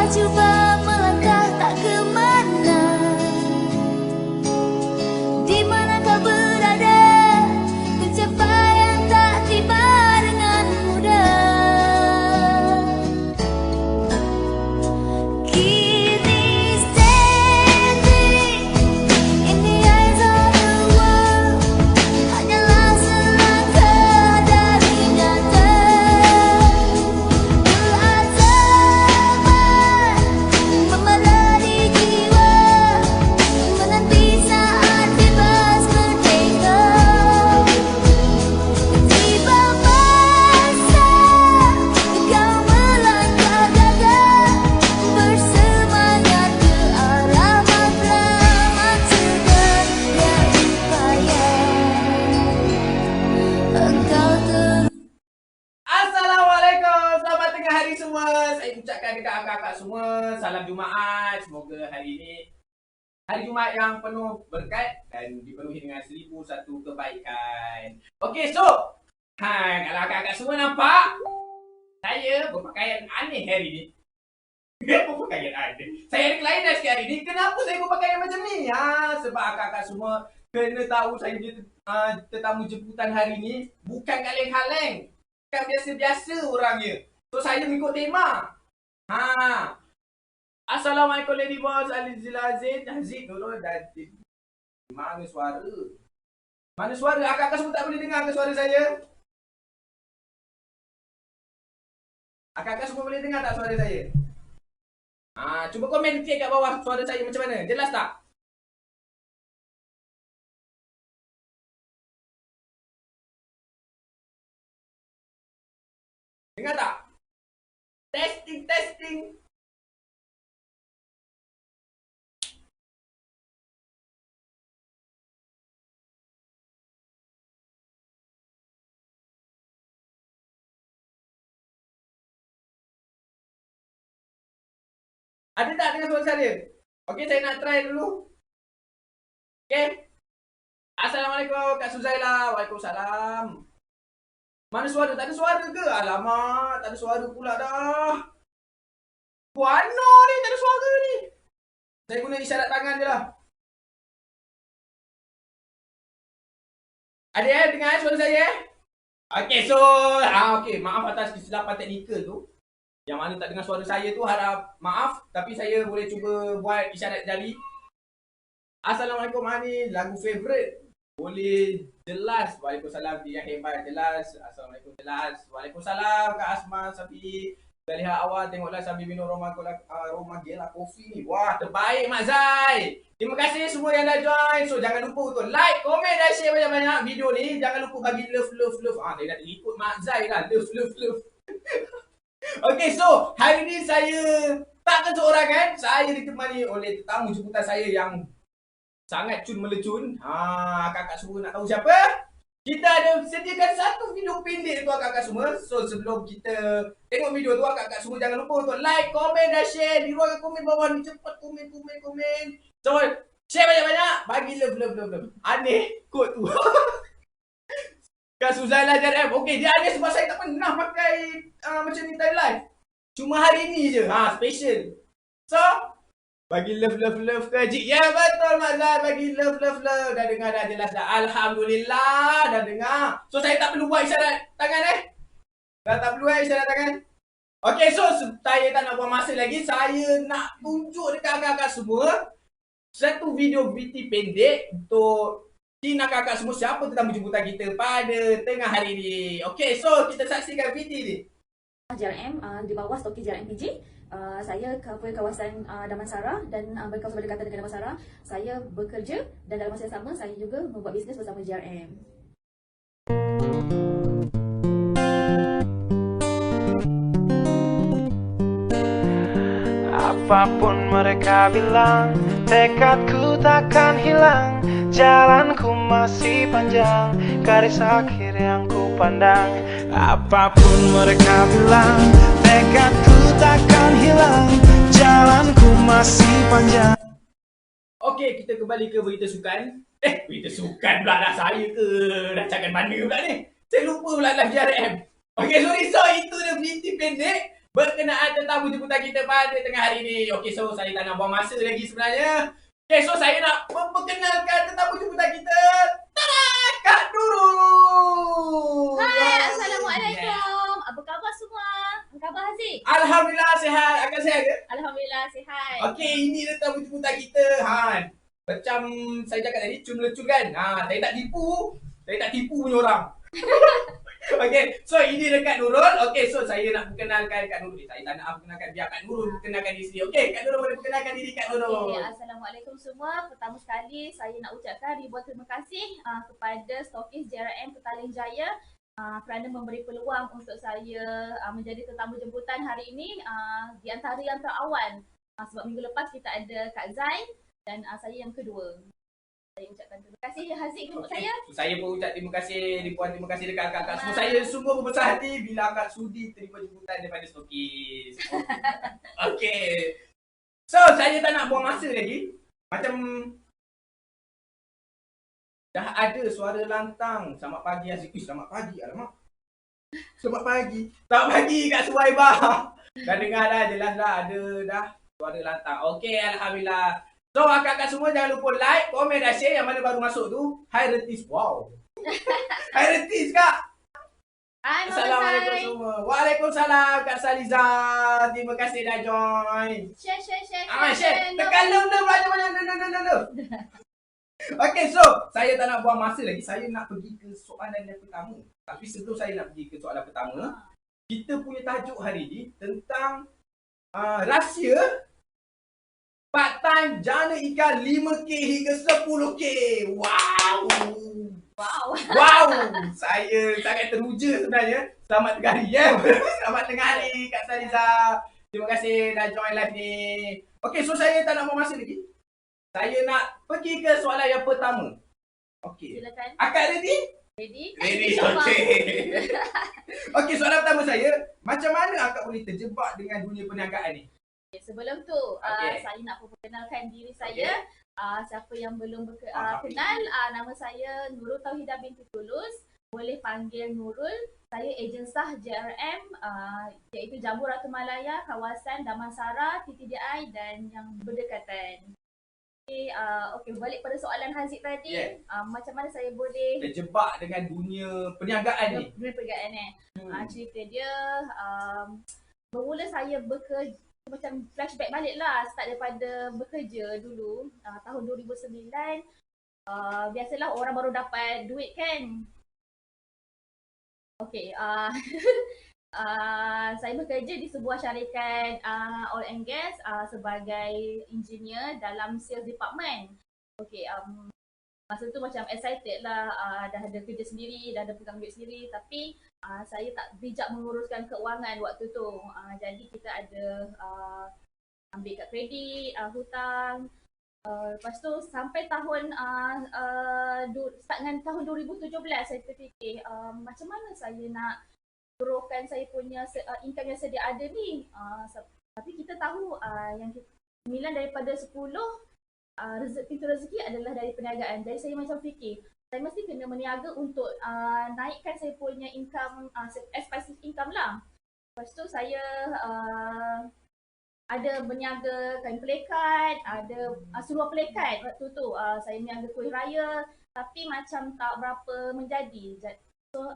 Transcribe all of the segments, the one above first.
cuba melangkah tak kemana. Di mana kau berada, pencapaian tak tiba dengan mudah. Kini standing in the eyes of the world, hanyalah selangkah dari nyata. Keazaban memelari jiwa, menanti saat bebas merdeka. Tiba masa kau melangkah gagah, bersemangat ke arah matlamat segar yang payah. Engkau terus. Assalamualaikum, selamat tengah hari semua. Saya ucapkan dekat kakak-kakak semua, salam Jumaat. Semoga hari ini hari Jumaat yang penuh berkat dan dipenuhi dengan 1001 kebaikan. Okey, so kalau kakak-kakak semua nampak, saya berpakaian aneh hari ni. Berpakaian aneh. Saya ada kelainan sikit hari ni. Kenapa saya berpakaian macam ni? Sebab kakak-kakak semua kena tahu saya tetamu jemputan hari ni bukan kaleng-kaleng. Bukan biasa-biasa orangnya. So saya mengikut tema. Assalamualaikum Lady Boss, Alizila Aziz, Nurul dan mana suara? Mana suara? Akak-akak semua tak boleh dengar ke suara saya? Akak-akak semua boleh dengar tak suara saya? Cuba komen sikit kat bawah suara saya macam mana? Jelas tak? Dengar tak? Testing, testing. Ada tak dengar suara saya? Okey, saya nak try dulu. Okey. Assalamualaikum Kak Suzaila. Waalaikumsalam. Mana suara? Tak ada suara ke? Alamak, tak ada suara pula dah. Buana ni, tak ada suara ni. Saya guna isyarat tangan je lah. Ada dengar suara saya? Okey, so okey, maaf atas kesilapan teknikal tu. Yang mana tak dengar suara saya tu harap maaf, tapi saya boleh cuba buat isyarat jari. Assalamualaikum Hani, lagu favourite. Boleh jelas. Waalaikumsalam yang hebat, jelas. Assalamualaikum, jelas. Waalaikumsalam Kak Asma Safi. Dah lihat awal, tengoklah sambil minum Roma Gela Coffee ni. Wah, terbaik Mak Zai. Terima kasih semua yang dah join. So jangan lupa untuk like, komen dan share banyak-banyak video ni. Jangan lupa bagi love. Saya dah ikut Mak Zai lah. Love. Okey, so hari ni saya tak keseorangan. Saya ditemani oleh tetamu jemputan saya yang sangat melecun. Kakak semua nak tahu siapa? Kita ada sediakan satu video pendek tu kakak semua. So sebelum kita tengok video tu, kakak semua jangan lupa untuk like, komen dan share di ruangan komen bawah ni. Cepat komen. So share banyak-banyak, bagi love. Aneh kod tu. Kak Suzaila JRM. Okey, dia aneh sebab saya tak pernah pakai macam ni time live. Cuma hari ni je. Special. So, bagi love ke Cik? Ya betul Mak Zai, bagi love. Dah dengar dah, jelas dah. Alhamdulillah dah dengar. So saya tak perlu buat isyarat tangan Dah tak perlu isyarat tangan. Okey, so saya tak nak buang masa lagi. Saya nak tunjuk dekat kakak semua satu video VT pendek untuk nak kakak semua siapa tetamu jemputan kita pada tengah hari ni. Okey, so kita saksikan VT ni. JRM di bawah stoki JRM PJ. Saya cover kawasan Damansara dan berkawasan berdekatan dengan Damansara. Saya bekerja dan dalam masa yang sama saya juga membuat bisnes bersama JRM. Apapun mereka bilang, tekadku takkan hilang. Jalanku masih panjang, garis akhir yang ku pandang. Apapun mereka bilang, tekadku takkan hilang. Jalanku masih panjang. Okey, kita kembali ke berita sukan. Berita sukan pula dah saya ke? Dah cakap mana pula ni? Saya lupa pula live JRM. Okey, sorry. So, itu dia berita pendek. berkenaan tetamu jemputan kita pada tengah hari ini. Okey, so saya tak nak buang masa lagi sebenarnya. Okey, so saya nak memperkenalkan tetamu jemputan kita. Tada! Kak Nurul. Hai, Assalamualaikum. Apa khabar semua? Apa khabar Haziq? Alhamdulillah sihat. Akan sihat ke? Alhamdulillah sihat. Okey, ini tetamu jemputan kita. Macam saya cakap tadi, cun lecun kan? Saya tak tipu. Saya tak tipu punya orang. Okey, so ini dekat Nurul. Okey, so saya nak perkenalkan Kak Nurul. Saya tak nak perkenalkan, biar Kak Nurul perkenalkan diri sendiri. Okey, Kak Nurul boleh perkenalkan diri Kak Nurul. Okay, Assalamualaikum semua. Pertama sekali saya nak ucapkan ribuan terima kasih kepada stokis JRM Petaling Jaya kerana memberi peluang untuk saya menjadi tetamu jemputan hari ini di antara yang terawan. Sebab minggu lepas kita ada Kak Zain dan saya yang kedua. Saya ucapkan terima kasih Haziq untuk saya. Saya pun ucap terima kasih, ribuan terima kasih dekat kakak semua. Saya sungguh berbesar hati bila akak sudi terima jemputan daripada stokis. Okey. So, saya tak nak buang masa lagi. Macam dah ada suara lantang. Selamat pagi Haziq. Selamat pagi, alamak. Selamat pagi. Selamat pagi Kak Suhaibah. Dah dengar dah, jelas dah ada dah suara lantang. Okey, alhamdulillah. So, akak-akak semua jangan lupa like, komen dan share. Yang mana baru masuk tu, Hai Retis. Wow. Hai Retis Kak. Hai Assalamualaikum Mama semua. Waalaikumsalam Kak Saliza. Terima kasih dah join. Share. Share. Tekan love banyak. Okey, so saya tak nak buang masa lagi. Saya nak pergi ke soalan yang pertama. Tapi sebelum saya nak pergi ke soalan pertama, kita punya tajuk hari ni tentang rahsia part-time jana ikan 5K hingga 10K. Wow. Saya sangat teruja sebenarnya. Selamat tengah hari ya. Selamat tengah hari Kak Saliza. Terima kasih dah join live ni. Okey, so saya tak nak buang masa lagi. Saya nak pergi ke soalan yang pertama. Okey. Silakan. Akak ready? Ready, Okey. Okey, soalan pertama saya, macam mana akak boleh terjebak dengan dunia perniagaan ni? Okay, sebelum tu, Okay. saya nak perkenalkan diri saya. Siapa yang belum kenal, nama saya Nurul Tauhidah binti Tulus. Boleh panggil Nurul. Saya ejen sah JRM, iaitu Jambu Ratu Malaya, kawasan Damansara, TTDI dan yang berdekatan. Okay, balik pada soalan Haziq tadi. Macam mana saya boleh Terjebak dengan dunia perniagaan ni? dunia perniagaan ni? Cerita dia, bermula saya bekerja, macam flashback balik lah, start daripada bekerja dulu tahun 2009. Biasalah orang baru dapat duit kan. Okay, saya bekerja di sebuah syarikat oil and gas sebagai engineer dalam sales department. Okay, masa tu macam excited lah, dah ada kerja sendiri, dah ada pegang duit sendiri, tapi saya tak bijak menguruskan keuangan waktu tu. Jadi kita ada ambil kat kredit, hutang. Lepas tu sampai tahun start dengan tahun 2017 saya terfikir macam mana saya nak growkan saya punya income yang sedia ada ni. Tapi kita tahu yang 9 daripada 10 pintu rezeki adalah dari perniagaan. Jadi saya macam fikir, saya mesti kena meniaga untuk naikkan saya punya income, passive income lah. Lepas tu saya ada berniaga kain pelikat, ada seluar pelikat waktu tu. Saya berniaga kuih raya, tapi macam tak berapa menjadi. So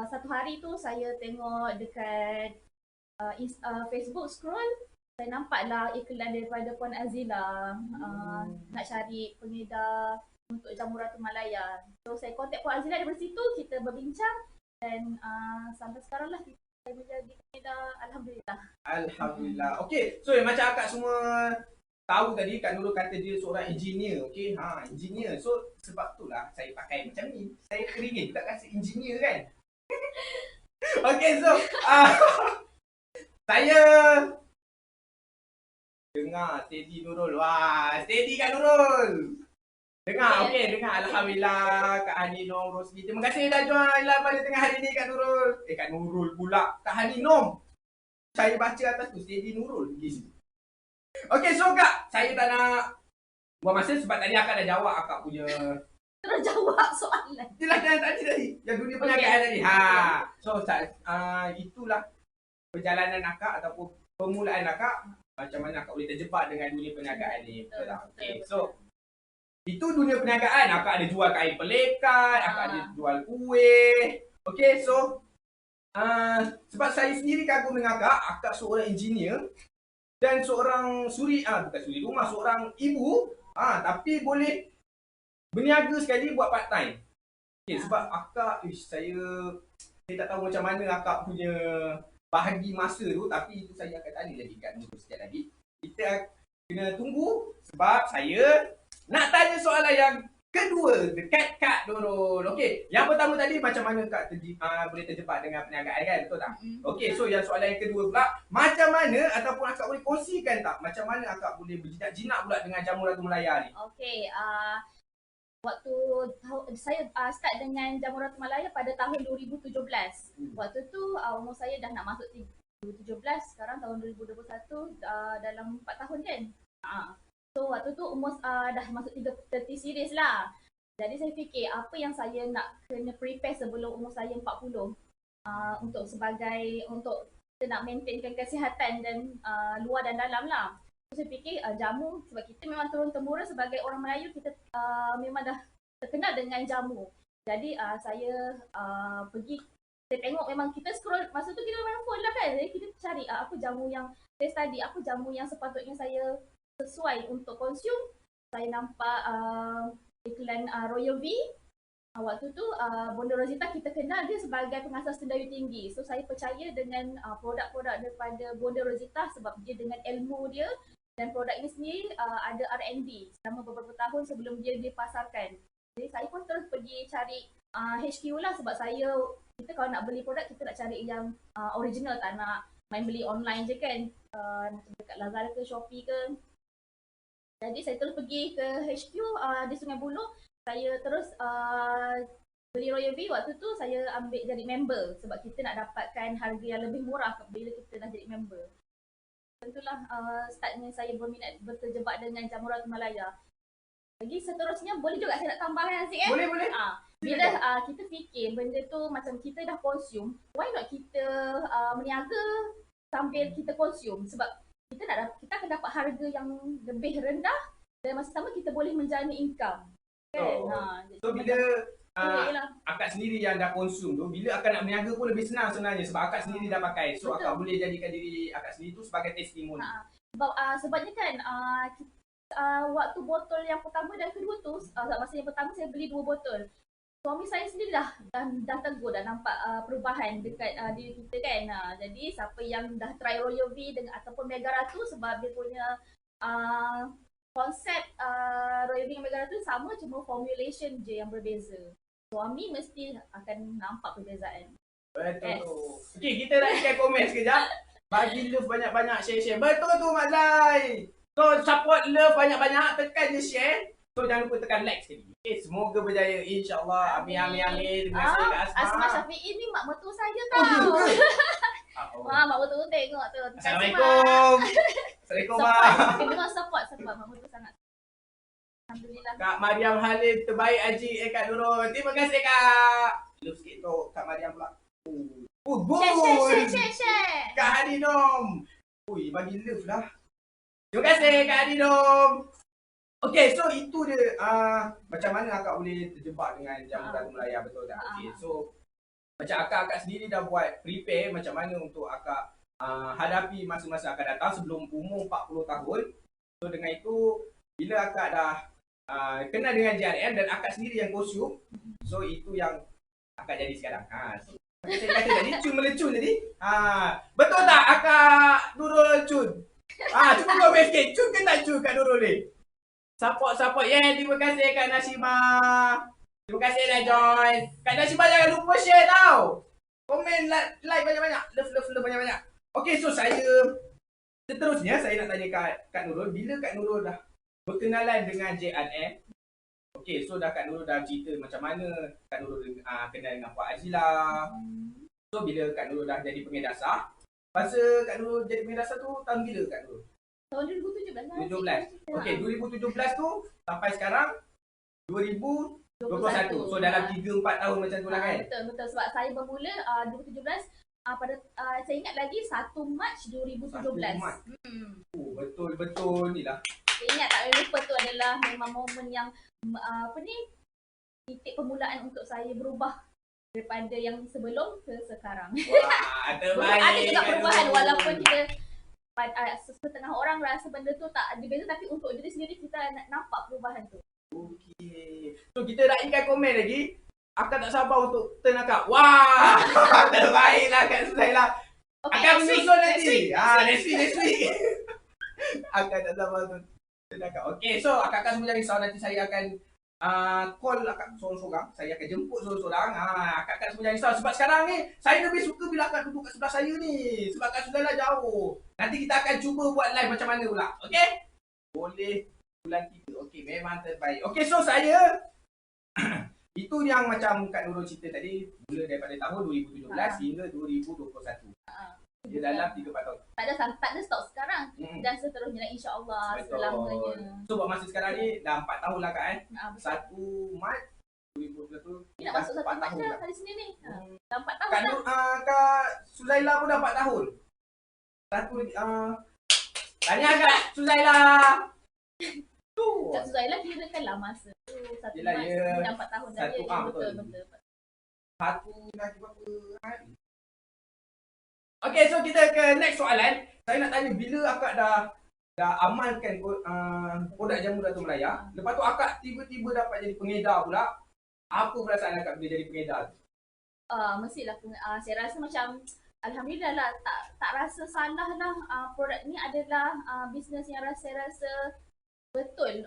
satu hari tu saya tengok dekat Facebook scroll, saya nampaklah iklan daripada Puan Azila nak cari pengedar untuk Jambu Ratu Malaya. So saya contact Puan Azila daripada situ, kita berbincang dan sampai sekarang lah saya menjadi pengedar, alhamdulillah. Alhamdulillah. Okey, so macam akak semua tahu tadi Kak Nurul kata dia seorang engineer. Okey, engineer. So sebab itulah saya pakai macam ni. Saya keringin tak kasi engineer kan. Okey, so saya dengar steady Nurul. Wah, steady Kak Nurul. Dengar, okey, dengar. Alhamdulillah Kak Hani Nom Rosli. Terima kasih dah join live pada tengah hari ni Kak Nurul. Kak Nurul pula. Kak Hani Nom. Saya baca atas tu, steady Nurul. Okey, so Kak, saya tak nak buang masa sebab tadi akak dah jawab akak punya. Terus jawab soalan. Itulah yang tadi. Yang dunia perniagaan tadi. So, itulah perjalanan akak ataupun permulaan akak, macam mana akak boleh terjebak dengan dunia perniagaan ni. Betul tak? Okay, so itu dunia perniagaan. Akak ada jual kain pelekat, akak ada jual kuih. Okay, so sebab saya sendiri kagum dengan akak seorang engineer dan seorang bukan suri rumah, seorang ibu, tapi boleh berniaga sekali buat part time. Okay, sebab akak, saya tak tahu macam mana akak punya bahagi masa tu, tapi itu saya akan tanya lagi kat Nurul sekejap lagi. Kita kena tunggu sebab saya nak tanya soalan yang kedua dekat Kak Nurul. Okey, yang pertama tadi macam mana Kak boleh terjebak dengan perniagaan kan, betul tak? Okey, so yang soalan yang kedua pula, macam mana ataupun akak boleh kongsikan tak macam mana akak boleh berjinak-jinak pula dengan Jamu Ratu Malaya ni? Okey, waktu saya start dengan Jamu Ratu Malaya pada tahun 2017. Waktu tu umur saya dah nak masuk 2017, sekarang tahun 2021, dalam 4 tahun kan. So waktu tu umur dah masuk 30 series lah. Jadi saya fikir apa yang saya nak kena prepare sebelum umur saya 40 untuk kita nak maintainkan kesihatan dan luar dan dalam lah. So, saya fikir jamu, sebab kita memang turun-temurun sebagai orang Melayu, kita memang dah terkenal dengan jamu. Jadi saya saya tengok memang kita scroll, masa tu kita main phone lah kan. Jadi kita cari apa jamu yang saya study, apa jamu yang sepatutnya saya sesuai untuk consume. Saya nampak iklan Royal V. Waktu tu Bonda Rosita kita kenal dia sebagai pengasas Sendayu Tinggi. So saya percaya dengan produk-produk daripada Bonda Rosita sebab dia dengan ilmu dia dan produk ini sendiri ada R&D selama beberapa tahun sebelum dia dipasarkan. Jadi saya pun terus pergi cari HQ lah sebab kita kalau nak beli produk kita nak cari yang original, tak nak main beli online je kan, dekat Lazada ke Shopee ke. Jadi saya terus pergi ke HQ di Sungai Buloh. Saya terus beli Royal V. Waktu tu saya ambil jadi member sebab kita nak dapatkan harga yang lebih murah bila kita dah jadi member. Tentulah startnya saya berterjebak dengan Jamu Ratu Malaya. Lagi seterusnya boleh juga saya nak tambahkan sikit Boleh. Bila kita fikir benda tu macam kita dah consume, why not kita meniaga sambil kita consume, sebab kita akan dapat harga yang lebih rendah dan masa sama kita boleh menjalani income. Kan? So bila akak sendiri yang dah konsum tu, bila akak nak berniaga pun lebih senang sebenarnya sebab akak sendiri dah pakai. So akak boleh jadikan diri akak sendiri tu sebagai testimoni. Sebabnya kan waktu botol yang pertama dan kedua tu, masa yang pertama saya beli 2 botol. Suami saya sendiri dah tegur, dah nampak perubahan dekat diri kita kan. Jadi siapa yang dah try Royal V ataupun Mega Ratu, sebab dia punya konsep Royal V dengan Mega Ratu sama, cuma formulation je yang berbeza. Suami mesti akan nampak perbezaan. Betul tu. Okey, kita nak share komen sekejap. Bagi love banyak-banyak, share. Betul tu Mak Zai. So support love banyak-banyak, tekan je share. So jangan lupa tekan like sekali. Okay, semoga berjaya insya-Allah. Amin. Terima kasih Kak Asma. Asma Syafiee ni mak mertua saya tau. Mak mertua tu tengok tu. Assalamualaikum. Assalamualaikum Mak. Memang support mak mertua sangat. Alhamdulillah. Kak Mariam Halid terbaik Haji Kak Nurul. Terima kasih Kak. Love sikit tu Kak Mariam pula. Share. Kak Hadinom. Ui, bagi love lah. Terima kasih Kak Hadinom. Okay, so itu dia macam mana akak boleh terjebak dengan Jamu Ratu Malaya, betul tak? Okay, so macam akak sendiri dah buat prepare macam mana untuk akak hadapi masa-masa akan datang sebelum umur 40 tahun. So dengan itu, bila akak dah kenal dengan JRM dan akak sendiri yang consume, so itu yang akak jadi sekarang. So, macam saya kata tadi, cun melecun tadi. Betul tak akak Nurul cun? Cuba komen sikit, cun ke tak cun Kak Nurul ni? Support. Terima kasih Kak Nasima. Terima kasih dah join. Kak Nasima jangan lupa share tau. Komen, like banyak-banyak. Love banyak-banyak. Okay, so seterusnya saya nak tanya Kak Nurul. Bila Kak Nurul dah berkenalan dengan JRM, okay, so Kak Nurul dah cerita macam mana Kak Nurul kenal dengan Puan Azila. So bila Kak Nurul dah jadi pengedasar, masa Kak Nurul jadi pengedasar tu tahun bila Kak Nurul? Tahun 2017 Okey, 2017 tu sampai sekarang 2021. So dalam 3-4 tahun macam tu lah kan? Betul. Sebab saya bermula 2017 saya ingat lagi 1 Mac 2017. 1 Mac. Hmm. Betul-betul ni lah. Saya ingat tak boleh lupa tu adalah memang momen yang titik permulaan untuk saya berubah daripada yang sebelum ke sekarang. Wah, terbaik. Ada juga perubahan walaupun kita setengah orang rasa benda tu tak ada beza, tapi untuk diri sendiri kita nampak perubahan tu. Okey. So kita raikan komen lagi. Akak tak sabar untuk turn akak. Wah, terbaiklah Kak Suzaila. Okay, Akan menyusul next nanti. Next week. Akak tak sabar untuk turn akak. Okey, so akak semua jangan risau, nanti saya akan call akak seorang-seorang. Saya akan jemput seorang-seorang. Akak semua jangan risau. Sebab sekarang ni, saya lebih suka bila akak duduk kat sebelah saya ni. Sebab Kak Suzaila jauh. Nanti kita akan cuba buat live macam mana pula. Okey? Boleh bulan 3. Okey, memang terbaik. Okey, so saya itu yang macam Kak Nurul cerita tadi, mula daripada tahun 2017 hingga 2021. Dia dalam 3-4 tahun. Tak ada stop sekarang. Dan seterusnya insya-Allah selamanya. So buat masa sekarang ni dah 4 tahun lah Kak 1 Betul. Mac 2021. Ni nak masuk 1 Mac dah hari Senin ni. Dah 4 tahun dah. Kak Suzaila pun dah 4 tahun. Tanya Kak Suzaila. Kak Suzaila kirakanlah masa tu 1 Yelah, Mac ya. dah 4 tahun dah. Betul. Betul. Satu lagi berapa hari? Okay, so kita ke next soalan. Saya nak tanya, bila akak dah amalkan produk jamu Datuk Melaya, lepas tu akak tiba-tiba dapat jadi pengedar pula, apa perasaan akak bila jadi pengedar? Mestilah saya rasa macam alhamdulillah lah, tak rasa salah lah. Produk ni adalah bisnes yang saya rasa betul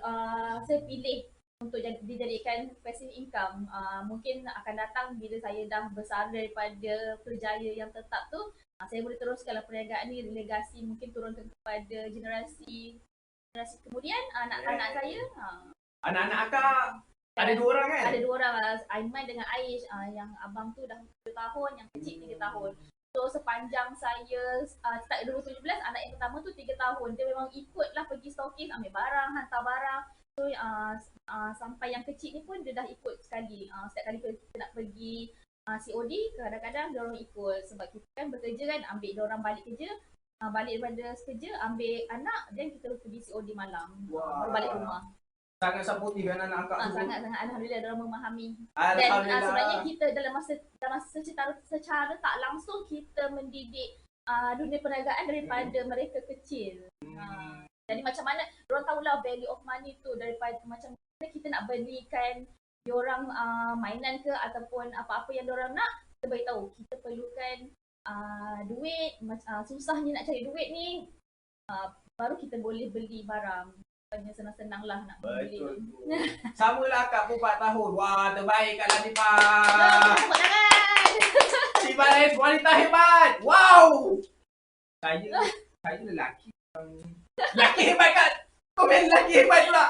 saya pilih untuk dijadikan passive income. Mungkin akan datang bila saya dah besar daripada kerjaya yang tetap tu, saya boleh teruskanlah perniagaan ni, legasi mungkin turunkan kepada generasi kemudian, anak-anak saya. Anak-anak akak ada 2 orang kan? Ada 2 orang, Aiman dengan Aish. Yang abang tu dah 2 tahun, yang kecil 3 tahun. So sepanjang saya start 2017, anak yang pertama tu 3 tahun. Dia memang ikutlah pergi stokis, ambil barang, hantar barang. So sampai yang kecil ni pun dia dah ikut sekali. Setiap kali kita nak pergi COD, kadang-kadang dia orang ikut. Sebab kita kan bekerja kan, ambil dia orang balik kerja, balik daripada kerja, ambil anak, dan kita pergi COD malam. Baru balik rumah. Sangat supportive anak-anak akak tu. Sangat-sangat alhamdulillah dia orang memahami. Alhamdulillah. Dan sebenarnya kita dalam masa secara tak langsung kita mendidik dunia perniagaan daripada mereka kecil. Jadi macam mana diorang tahulah value of money tu, daripada macam mana kita nak belikan diorang mainan ke ataupun apa-apa yang diorang nak, kita beritahu kita perlukan duit, susahnya nak cari duit ni, baru kita boleh beli barang. Senang-senang lah nak beli. Betul tu. Sama lah akak pun 4 tahun. Wah, terbaik Kak Latifah. Tepuk tangan. Cibalis wanita hebat. Wow. Saya lelaki. Lelaki hebat Kak. Komen lelaki hebat pula.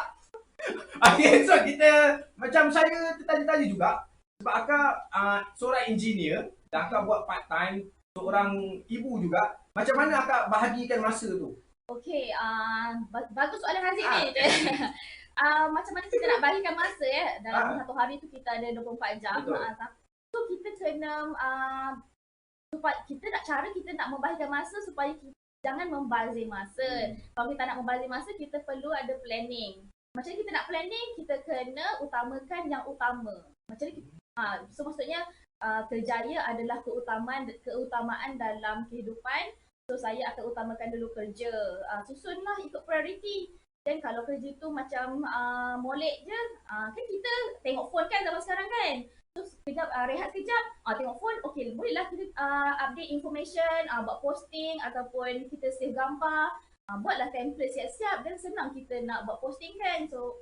Okay, so kita macam saya tertanya-tanya juga. Sebab akak seorang engineer dan akak buat part time, seorang ibu juga. Macam mana akak bahagikan masa tu? Okey, bagus soalan Haziq ni. Macam mana kita nak bagikan masa dalam satu hari tu kita ada 24 jam. So kita kena supaya kita nak membahagikan masa supaya kita jangan membazir masa. Kalau kita nak membazir masa, kita perlu ada planning. Macam kita nak planning, kita kena utamakan yang utama. Macam ni, so maksudnya kerjaya adalah keutamaan dalam kehidupan. So saya akan utamakan dulu kerja. Susunlah ikut priority. Dan kalau kerja tu macam molek je, kan kita tengok phone kan zaman sekarang kan. So sekejap rehat sekejap, tengok phone, okey bolehlah kita update information, buat posting ataupun kita save gambar, buatlah template siap-siap dan senang kita nak buat posting kan. So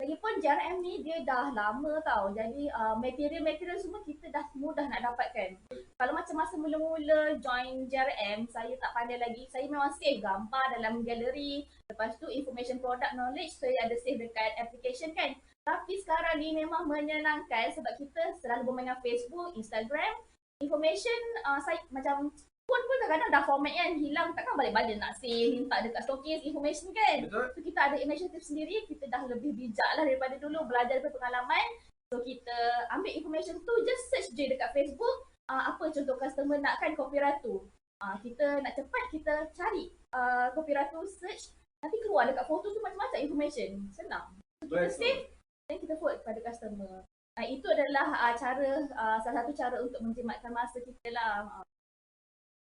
lagipun JRM ni dia dah lama tau. Jadi material semua kita dah mudah nak dapatkan. Kalau macam masa mula-mula join JRM, saya tak pandai lagi. Saya memang save gambar dalam galeri. Lepas tu information product knowledge saya ada save dekat application kan. Tapi sekarang ni memang menyenangkan sebab kita selalu bermain dengan Facebook, Instagram. Information saya macam phone pun kadang-kadang dah format kan, hilang, takkan balik-balik nak save, minta dekat stokis information kan. Betul. So kita ada inisiatif sendiri, kita dah lebih bijak lah daripada dulu, belajar daripada pengalaman. So kita ambil information tu, just search je dekat Facebook, apa contoh customer nak kan copywriter. Kita nak cepat, kita cari copywriter search, nanti keluar dekat foto tu macam-macam information. Senang. Kita save dan kita forward kepada customer. Itu adalah salah satu cara untuk menjimatkan masa kita lah.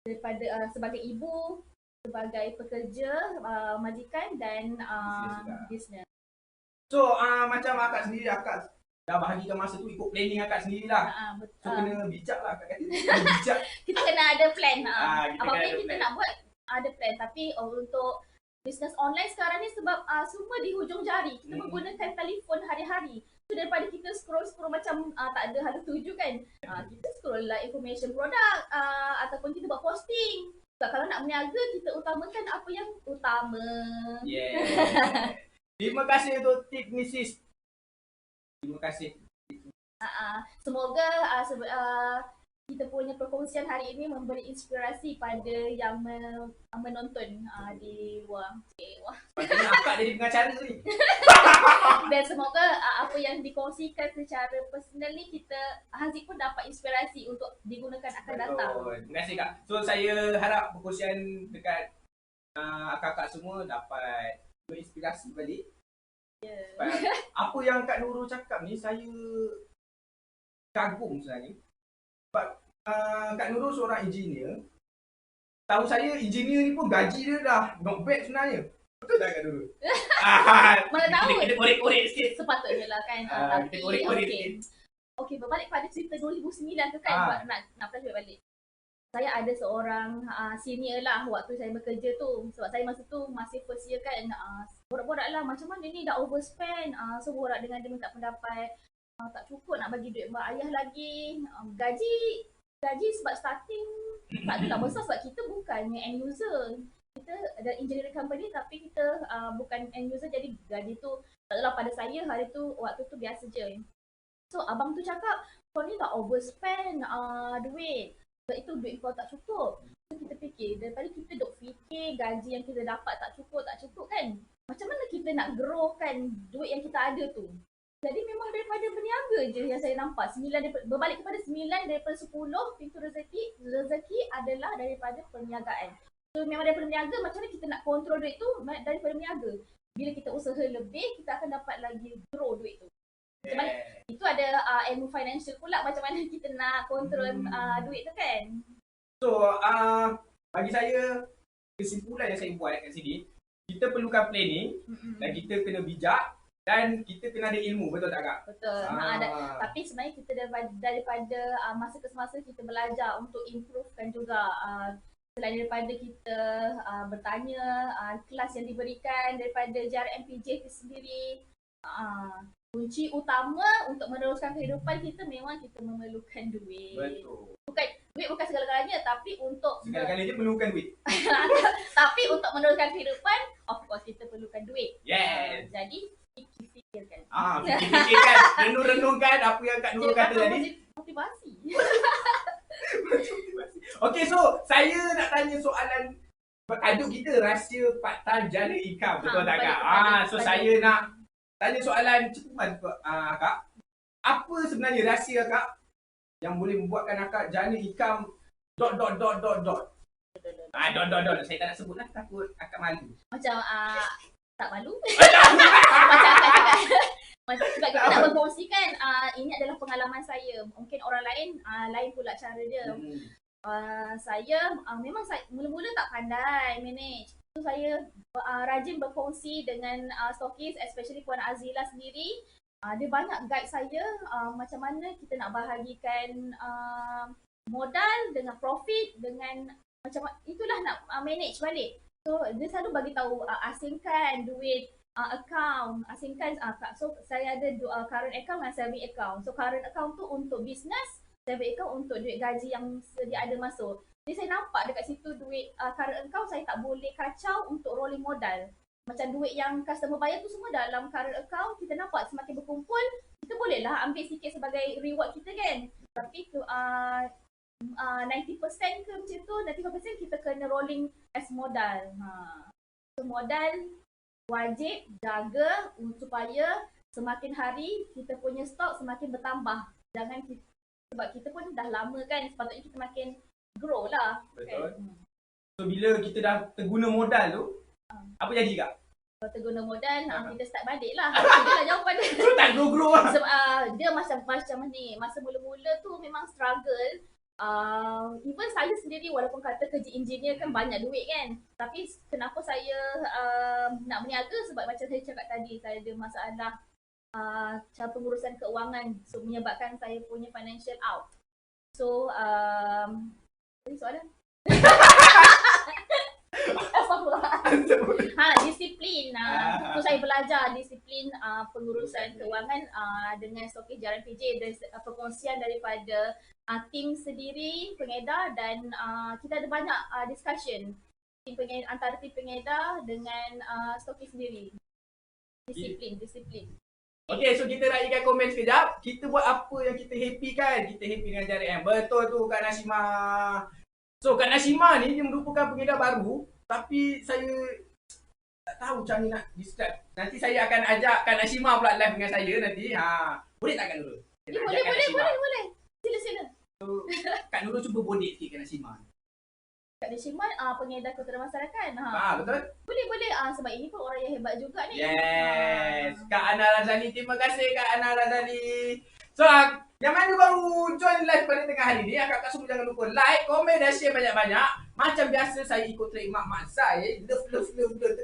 Daripada sebagai ibu, sebagai pekerja, majikan dan bisnes. So macam akak sendiri, akak dah bahagikan masa tu ikut planning akak sendirilah. So kena bijak lah akak kata. Kena bijak. Kita kena ada plan. Kita Apa-apa kena yang ada kita plan. nak buat ada plan. Tapi untuk bisnes online sekarang ni sebab semua di hujung jari. Kita menggunakan telefon hari-hari. So daripada kita scroll macam tak ada hala tuju kan. Kita scroll lah information produk ataupun kita buat posting. Sebab kalau nak berniaga, kita utamakan apa yang utama. Yeah. Terima kasih untuk tip ni sis. Terima kasih. Semoga kita punya perkongsian hari ini memberi inspirasi pada yang menonton di luar. Wah. Patutnya akak jadi pengacara ni. Dan semoga apa yang dikongsikan secara personal ni Haziq pun dapat inspirasi untuk digunakan akan datang. Terima kasih Kak. So saya harap perkongsian dekat akak-akak semua dapat berinspirasi balik. Yeah. Apa yang Kak Nurul cakap ni saya kagum sebenarnya. Sebab Kak Nurul seorang engineer. Tahu saya engineer ni pun gaji dia dah not bad sebenarnya. Betul tak Kak Nurul? Mana tahu. Kita korek-korek sikit. Sepatutnya lah kan. Kita korek-korek sikit. Okey, berbalik pada cerita 2009 tu kan, nak flashback balik. Saya ada seorang senior lah waktu saya bekerja tu. Sebab saya masa tu masih first year kan. Borak-borak lah macam mana ni dah overspend. So borak dengan dia minta pendapat. Tak cukup nak bagi duit mak ayah lagi. Gaji sebab starting tak adalah besar sebab kita bukannya end user. Kita ada engineering company tapi kita bukan end user, jadi gaji tu tak adalah pada saya hari tu, waktu tu biasa je. So abang tu cakap, kau ni dah overspend duit. Sebab itu duit kau tak cukup. So kita fikir, daripada kita duk fikir gaji yang kita dapat tak cukup kan. Macam mana kita nak growkan duit yang kita ada tu. Jadi memang daripada berniaga je yang saya nampak. Berbalik kepada 9 daripada 10 pintu rezeki adalah daripada perniagaan. So memang daripada berniaga, macam mana kita nak kontrol duit tu daripada berniaga. Bila kita usaha lebih, kita akan dapat lagi grow duit tu. Macam mana? Itu ada ilmu financial pula, macam mana kita nak kontrol duit tu kan. So bagi saya, kesimpulan yang saya buat kat sini, kita perlukan planning dan kita kena bijak dan kita kena ada ilmu, betul tak Kak? Betul. Tapi sebenarnya kita daripada masa ke semasa kita belajar untuk improvekan juga. Selain daripada kita bertanya kelas yang diberikan daripada JRMPJ itu sendiri, kunci utama untuk meneruskan kehidupan kita memang kita memerlukan duit. Betul. Duit bukan segala-galanya, tapi untuk Segala-galanya perlukan duit. tapi untuk meneruskan kehidupan, of course kita perlukan duit. Yes. Jadi fikirkan. Fikirkan, renung-renungkan apa yang Kak Nurul kata tadi. Motivasi. Okay, so saya nak tanya soalan tajuk kita, rahsia part-time jana income, betul tak Kak? So saya nak tanya soalan cepuman Kak. Apa sebenarnya rahsia Kak yang boleh membuatkan Kak jana income ... Saya tak nak sebut lah, takut Akak malu. Macam tak malu. Macam Akak cakap. Macam sebab kita nak berkongsikan ini adalah pengalaman saya. Mungkin orang lain lain pula cara dia. Saya memang mula-mula tak pandai manage. So saya rajin berkongsi dengan stokis, especially Puan Azila sendiri. Dia banyak guide saya macam mana kita nak bahagikan modal dengan profit, dengan macam itulah nak manage balik. So dia selalu bagi tahu asingkan duit account, asingkan so saya ada current account dan saving account. So current account tu untuk business, saving account untuk duit gaji yang sedia ada masuk. Jadi saya nampak dekat situ duit current account saya tak boleh kacau untuk rolling modal. Macam duit yang customer bayar tu semua dalam current account, kita nampak semakin berkumpul, kita bolehlah ambil sikit sebagai reward kita kan. Tapi 90% ke macam tu, 95% kita kena rolling as modal. So modal wajib jaga supaya semakin hari kita punya stok semakin bertambah. Jangan Sebab kita pun dah lama kan, sepatutnya kita makin grow lah. Betul. Kan? So bila kita dah terguna modal tu, apa jadi Kak? Kalau terguna modal, kita start balik lah. Itulah jawapan dia. So tak grow lah. Sebab dia macam ni, masa mula-mula tu memang struggle. Even saya sendiri walaupun kata kerja engineer kan banyak duit kan, tapi kenapa saya nak berniaga, sebab macam saya cakap tadi, saya ada masalah cara pengurusan keuangan, so menyebabkan saya punya financial out. So tadi soalan disiplin. So saya belajar disiplin pengurusan keuangan dengan stokis JRMPJ, dan perkongsian daripada tim sendiri pengedar, dan kita ada banyak discussion antara tim pengedar dengan stokis sendiri. Disiplin. Okay, so kita raikan komen sekejap. Kita buat apa yang kita happy kan? Kita happy dengan JRM. Betul tu Kak Nashima. So Kak Nashima ni dia merupakan pengedar baru, tapi saya tak tahu macam ni nak describe. Nanti saya akan ajak Kak Nashima pula live dengan saya nanti. Boleh tak Kak Nurul? Saya nak ajak Kak Nashima. Boleh. Sila. So, Kak Nurul cuba bodek sikit Kak Nashima. Kak Nashima pengedar Kota Damansara kan? Betul? Boleh. Sebab ini pun orang yang hebat juga ni. Yes. Kak Ana Razali, terima kasih Kak Ana Razali. So, yang mana baru join live pada tengah hari ni, kakak semua jangan lupa like, komen dan share banyak-banyak. Macam biasa saya ikut trademark Mak Zai. Love,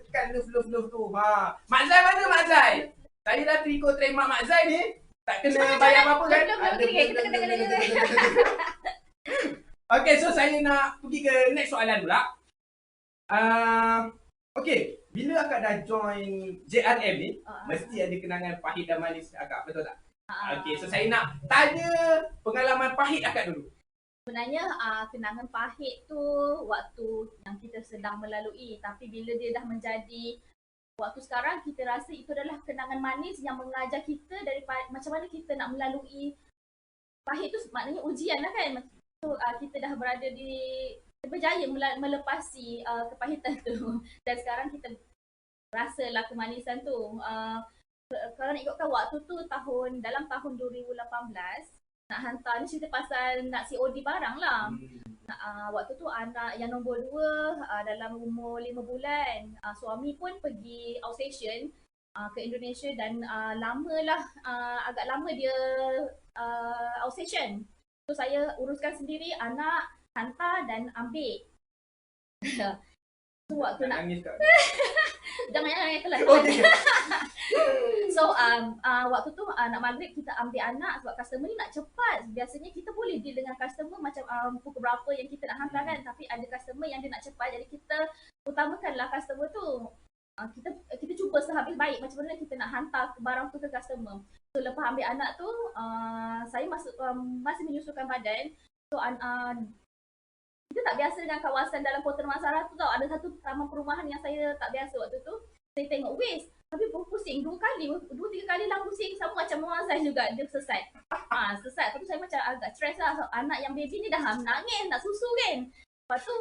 tekan love tu. Mak Zai mana Mak Zai? Saya dah ikut trademark Mak Zai ni. Tak kena bayar apa-apa kan? Okay, so saya nak pergi ke next soalan pula. Okay, bila akak dah join JRM ni, mesti ada kenangan pahit dan manis akak, betul tak? Okay, so saya nak tanya pengalaman pahit akak dulu. Sebenarnya kenangan pahit tu waktu yang kita sedang melalui, tapi bila dia dah menjadi waktu sekarang, kita rasa itu adalah kenangan manis yang mengajar kita daripada macam mana kita nak melalui pahit tu. Maknanya ujian lah kan. So kita dah berada berjaya melepasi kepahitan tu, dan sekarang kita rasalah kemanisan tu. Kalau nak ikutkan waktu tu dalam tahun 2018 nak hantar, ni cerita pasal nak COD barang lah. Waktu tu anak yang nombor 2 dalam umur 5 bulan. Suami pun pergi outstation ke Indonesia, dan agak lama dia outstation. So saya uruskan sendiri anak, hantar dan ambil. So waktu nak nangis Kak. jangan kelas. So waktu tu nak maghrib kita ambil anak, sebab customer ni nak cepat. Biasanya kita boleh deal dengan customer macam pukul berapa yang kita nak hantar kan, tapi ada customer yang dia nak cepat, jadi kita utamakanlah customer tu. Kita cuba sehabis baik macam mana kita nak hantar barang tu ke customer. So lepas ambil anak tu, saya masih menyusulkan badan. So kita tak biasa dengan kawasan dalam Kota Damansara tu tau. Ada satu taman perumahan yang saya tak biasa waktu tu. Saya tengok waste, tapi pusing 2 3 kali lah pusing, sama macam Muaz juga, dia sesat. Sesat. Lepas tu saya macam agak stres lah. So, anak yang baby ni dah menangis, nak susu kan. Lepas tu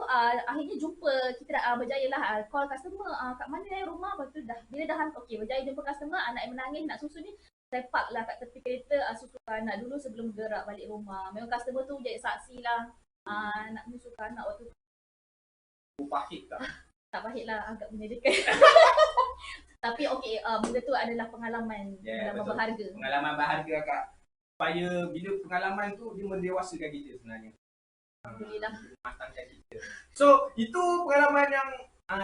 akhirnya jumpa, kita dah berjaya lah call customer, kat mana rumah. Lepas tu bila dah berjaya jumpa customer, anak yang menangis nak susu ni, saya park lah kat tepi kereta, susukan anak dulu sebelum gerak balik rumah. Memang customer tu jadi saksi lah. Nak menyusukan anak waktu tu. Pahit tak? Tak pahit lah, agak menyedihkan. Tapi benda tu adalah pengalaman berharga. Pengalaman berharga Kak. Supaya bila pengalaman tu dia mendewasakan kita sebenarnya. Alhamdulillah. Matangkan kita. So itu pengalaman yang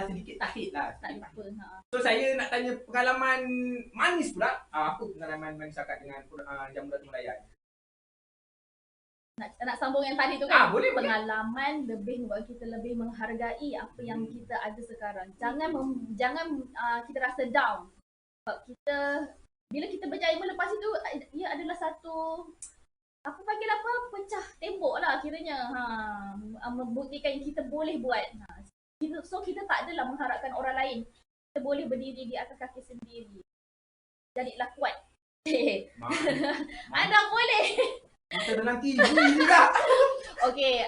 sedikit tahit lah. Tak lupa. So saya nak tanya pengalaman manis pula. Apa pengalaman manis akak dengan Jamuratul Melayan? Nak sambung yang tadi tu kan, boleh. Pengalaman lebih membuat kita lebih menghargai apa yang kita ada sekarang. Jangan kita rasa down. Sebab bila kita berjaya melepas itu, ia adalah satu pecah tembok lah kiranya. Membuktikan kita boleh buat. So kita tak adalah mengharapkan orang lain. Kita boleh berdiri di atas kaki sendiri. Jadilah kuat. Anda boleh. Kita dalam TV juga. Okey,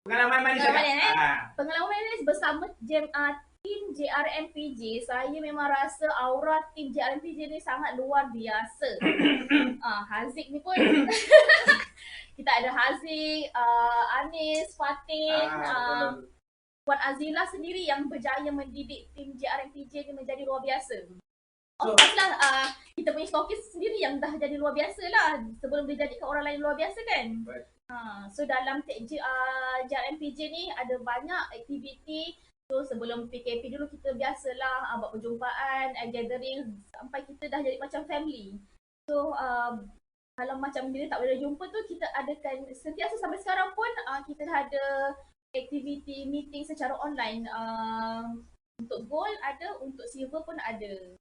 pengalaman manis akak. Pengalaman manis bersama tim JRMPJ. Saya memang rasa aura tim JRMPJ ni sangat luar biasa. Haziq ni pun kita ada Haziq, Anis, Fatin, betul. Puan Azila sendiri yang berjaya mendidik tim JRMPJ ni menjadi luar biasa. So- Of course lah, kita punya stokis sendiri yang dah jadi luar biasa lah sebelum dia jadikan orang lain luar biasa kan. Betul. So dalam JRMPJ ni ada banyak aktiviti. So sebelum PKP dulu kita biasalah buat perjumpaan, gathering sampai kita dah jadi macam family. So kalau macam bila tak boleh jumpa tu kita adakan sentiasa sampai sekarang pun kita dah ada aktiviti meeting secara online. Untuk gold ada, untuk silver pun ada.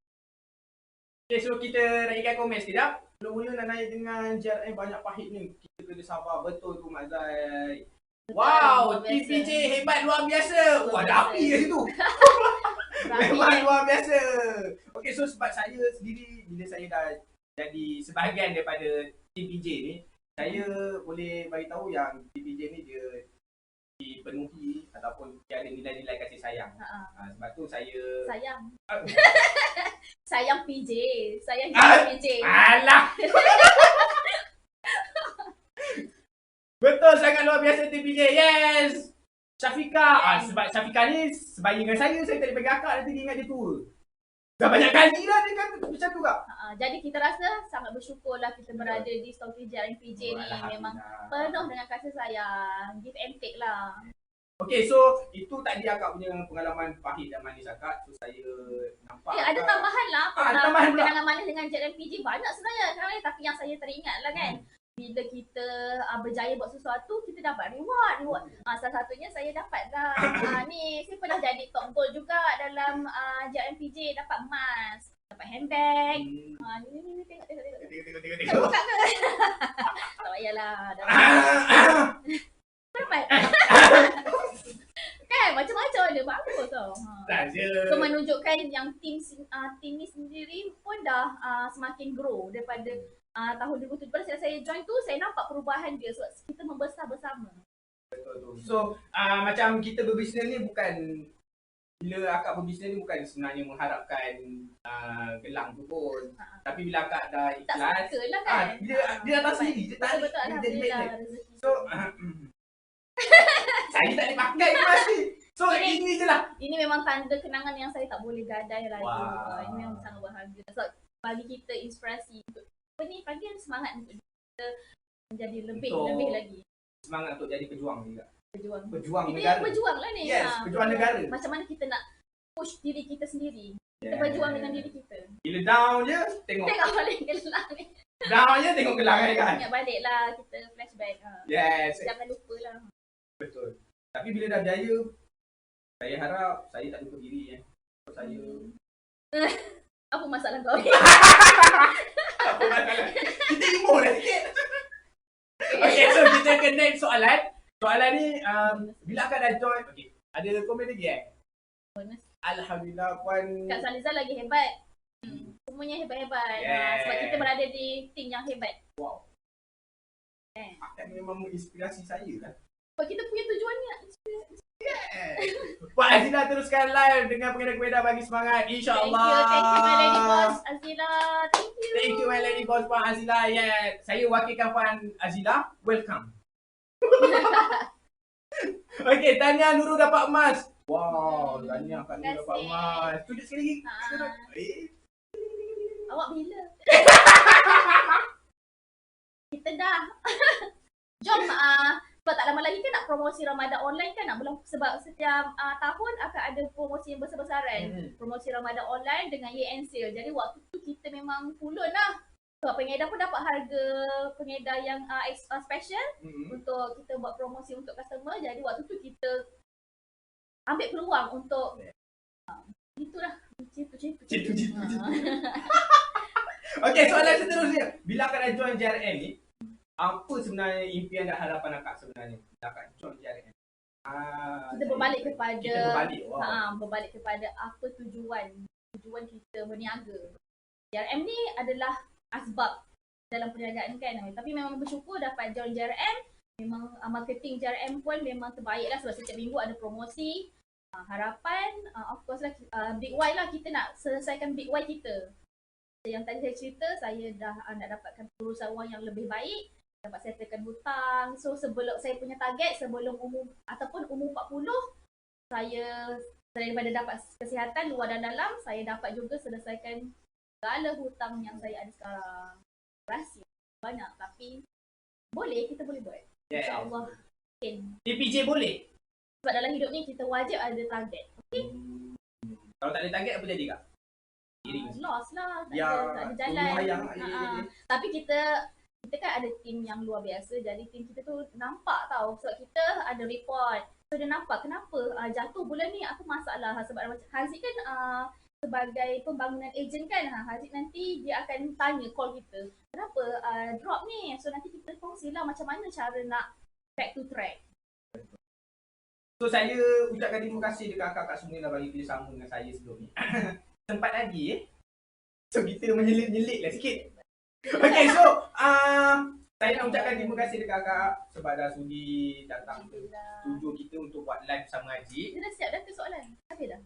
Okay, so kita naikkan komen sekejap. Mula-mula nak naik dengan JRM banyak pahit ni. Kita kena sabar betul tu Mak Zai. Wow, luar tim biasa. PJ hebat luar biasa. Luar Wah, ada biasa. api kat situ. Rapi, Memang kan? luar biasa. Okay, so sebab saya sendiri, bila saya dah jadi sebahagian daripada tim PJ ni, saya boleh bagi tahu yang tim PJ ni dia dipenuhi ataupun dia ada nilai-nilai kasih sayang. Sebab tu saya... Sayang. Sayang PJ. Sayang PJ. Alah! Betul sangat luar biasa tim PJ. Yes! Syafika. Sebab Syafika ni sebaya dengan saya tak boleh bagi akak nanti dia ingat dia tua. Dah banyak kali lah dia kata macam tu kak. Jadi kita rasa sangat bersyukurlah kita berada di stokis JRMPJ ni. Memang penuh dengan kasih sayang. Give and take lah. Okay, so itu tadi akak punya pengalaman pahit dan manis akak. So saya nampak Ada akak- tambahan lah. ada tambahan pula. Kenangan manis dengan JRMPJ banyak sebenarnya. Tapi yang saya teringat lah kan. Bila kita berjaya buat sesuatu, kita dapat reward. Salah satunya saya dapat lah. Ni saya pernah jadi top goal juga dalam JRMPJ. Dapat emas, dapat handbag. Ni tengok. Tengok. Buka ke? Tak payahlah. Dapat. Kan macam-macam ada. Bagus tau. Tak je. So menunjukkan yang tim ni sendiri pun dah semakin grow daripada tahun 2017 yang saya join tu. Saya nampak perubahan dia sebab kita membesar bersama. Betul tu. So macam kita berbisnes ni bukan, bila akak berbisnes ni bukan sebenarnya mengharapkan gelang tu pun. Tapi bila akak dah Tak ikhlas, suka lah kan. dia datang sendiri je tak Betul-betul dia jadi Alhamdulillah magnet. rezeki. So saya tak boleh pakai emas ni. So ini je lah. Ini memang tanda kenangan yang saya tak boleh gadai lagi. Wow. Ini memang sangat berharga. Sebab bagi kita inspirasi untuk bagi semangat untuk kita menjadi lebih lagi Semangat untuk jadi pejuang juga. berjuang. Pejuang Kita negara. yang berjuang lah ni. Yes, pejuang negara. Macam mana kita nak push diri kita sendiri. Kita Yeah. berjuang dengan diri kita. Bila down je tengok. Tengok balik gelang ni. Down je tengok gelang kan. Ingat balik lah kita flashback. Yes. Jangan lupa lah. Betul. Tapi bila dah berjaya, saya harap saya tak lupa diri Saya Apa masalah kau ni? apa masalah? Kita emo lah sikit. Okay, so kita ke next soalan. Soalan ni bila akak dah join, okay, ada komen lagi Bonus. Alhamdulillah puan. Kak Saliza lagi hebat. Semuanya hebat-hebat. Yeah. Sebab kita berada di tim yang hebat. Wow. Akak memang menginspirasi saya lah. Sebab kita punya tujuan ni. Puan Azila teruskan live dengan pengendara-pengendara bagi semangat. InsyaAllah. Thank you my lady boss Azila. Thank you. Thank you my lady boss Puan Azila. Yeah. Saya wakilkan Puan Azila. Welcome. Okay, Tania Nurul dapat emas. Wow, Tania Kak Nurul dapat Terima kasih. emas. Tunjuk sekali lagi. Awak bila? Kita dah. Jom sebab tak lama lagi kan nak promosi Ramadan online kan nak belum, sebab setiap tahun akan ada promosi yang besar-besaran. Promosi Ramadan online dengan year end sale. Jadi waktu tu kita memang pulun lah. Sebab pengedar pun dapat harga pengedar yang special untuk kita buat promosi untuk customer. Jadi waktu tu kita ambil peluang untuk itulah citu. Okay, soalan seterusnya. Bila akak dah join JRM ni, apa sebenarnya impian dan harapan akak sebenarnya bila akak join JRM? Kita berbalik kepada Kita berbalik. Wow. berbalik kepada apa tujuan kita berniaga. JRM ni adalah asbab dalam perniagaan kan. Tapi memang bersyukur dapat join JRM. Memang marketing JRM pun memang terbaik lah sebab setiap minggu ada promosi. Harapan of course lah Big Y lah, kita nak selesaikan Big Y kita. Yang tadi saya cerita, saya dah nak dapatkan perusahaan wang yang lebih baik. dapat settlekan hutang. So sebelum saya punya target, sebelum umur ataupun umur 40, saya selain daripada dapat kesihatan luar dan dalam, saya dapat juga selesaikan segala hutang yang saya ada sekarang. Rahsia banyak, tapi kita boleh buat. Yes. InsyaAllah. Okay. PPJ boleh? Sebab dalam hidup ni kita wajib ada target. Okay? Kalau tak ada target apa jadi kak? Lost lah, tak Ya, ada jalan. hayang. Tapi kita kan ada tim yang luar biasa, jadi tim kita tu nampak tau, sebab kita ada report. So dia nampak kenapa jatuh bulan ni apa masalah, sebab macam Haziq kan sebagai pembangunan ejen kan, Haziq nanti dia akan tanya call kita, kenapa drop ni. So nanti kita kongsilah macam mana cara nak back to track. So saya ucapkan terima kasih dekat kakak semua yang dah bagi kerjasama dengan saya sebelum ni. Sempat lagi So kita menyelit-nyelit lah sikit. Okay, so saya nak ucapkan terima kasih dekat kakak sebab dah sudi datang ke studio kita untuk buat live bersama Haji. Dia dah siap dah ke soalan? Habis dah?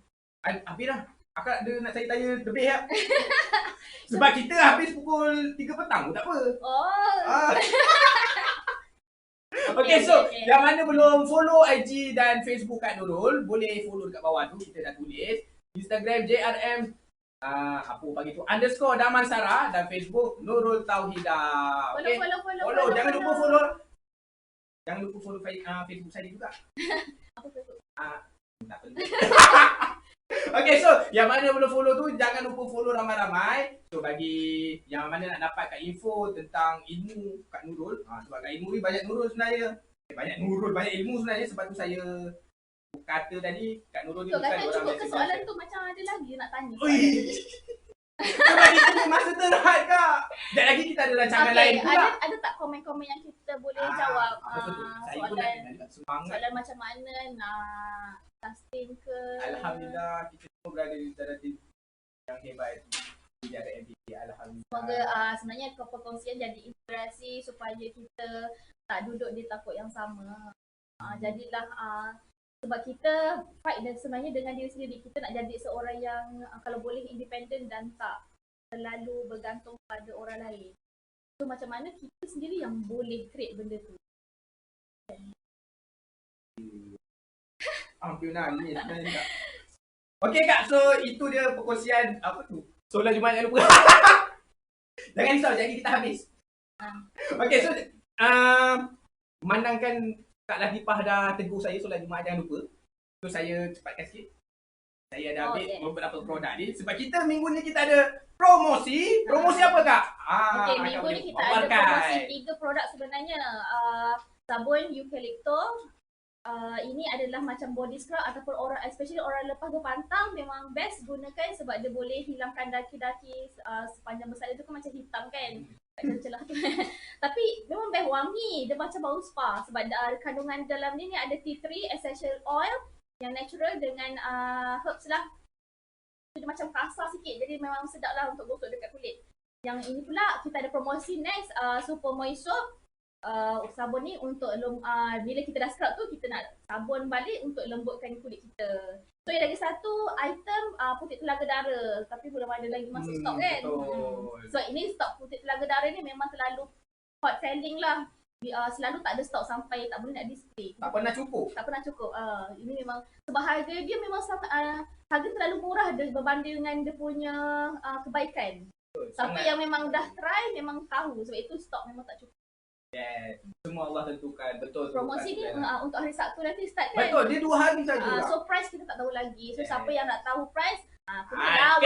Habis dah. Akak ada nak saya tanya lebih tak? Sebab kita habis pukul 3 petang pun tak apa. Oh. Okay, so yang mana belum follow IG dan Facebook Kak Nurul, boleh follow dekat bawah tu, kita dah tulis. Instagram JRM apa pagi tu _Damansara dan Facebook Nurul Tauhidah. Okay? Follow. Jangan lupa follow. Jangan lupa follow Facebook saya juga. Apa Facebook? Tak perlu. Okay, so yang mana belum follow tu jangan lupa follow ramai-ramai. So bagi yang mana nak dapatkan info tentang ilmu Kak Nurul, sebab Kak Ilmu ni banyak Nurul sebenarnya. Banyak ilmu sebenarnya, sebab tu saya kata tadi Kak Nurul ni So, bukan kata orang cukup ke biasa. soalan tu macam ada lagi nak tanya. Ui. Sebab itu masa terhad Kak. Sekejap lagi kita ada rancangan lain pula. Ada tak komen-komen yang kita boleh jawab? Apa tu? Saya pun nak semangat. Soalan macam mana nak sustain ke? Alhamdulillah kita semua berada di dalam tim yang hebat di dalam MBK. Alhamdulillah. Semoga sebenarnya perkongsian jadi inspirasi supaya kita tak duduk di takut yang sama. Jadilah sebab kita fight dan sebenarnya dengan diri sendiri, kita nak jadi seorang yang kalau boleh independent dan tak terlalu bergantung pada orang lain. So macam mana kita sendiri yang boleh create benda tu. Hampir nangis sebenarnya Kak. Okay Kak, so itu dia perkongsian apa tu? Soalan Jumaat jangan lupa. Jangan risau, jadi kita habis. Okay, so memandangkan Kak Latifah dah tegur saya soalan Jumaat jangan lupa. So saya cepatkan sikit. Saya dah ambil beberapa produk ni sebab kita minggu ni kita ada promosi. Promosi apa Kak? Okay, minggu ni kita ada promosi 3 produk sebenarnya. Sabun eucalypto. Ini adalah macam body scrub ataupun orang, especially orang lepas berpantang, memang best gunakan sebab dia boleh hilangkan daki-daki sepanjang besar itu kan macam hitam kan. Tak celah tu. Tapi memang best wangi, dia macam bau spa sebab kandungan dalam ni ada tea tree essential oil yang natural dengan herbs lah. Dia macam kasar sikit, jadi memang sedap lah untuk gosok dekat kulit. Yang ini pula kita ada promosi next, Super Moist Soap. Sabun ni untuk bila kita dah scrub tu kita nak sabun balik untuk lembutkan kulit kita. So yang lagi satu item putih telaga dara, tapi belum ada lagi masuk stok kan. So ini stok putih telaga dara ni memang terlalu hot selling lah. Selalu tak ada stok sampai tak boleh nak display. Tak pernah cukup. Ini memang sebab harga dia memang harga terlalu murah berbanding dengan dia punya kebaikan. Siapa yang memang dah try memang tahu sebab itu stok memang tak cukup. Yes, semua Allah tentukan. Betul. Promosi ni untuk hari Sabtu nanti start kan? Betul, dia 2 hari saja. So price kita tak tahu lagi. So siapa yang nak tahu price, katalah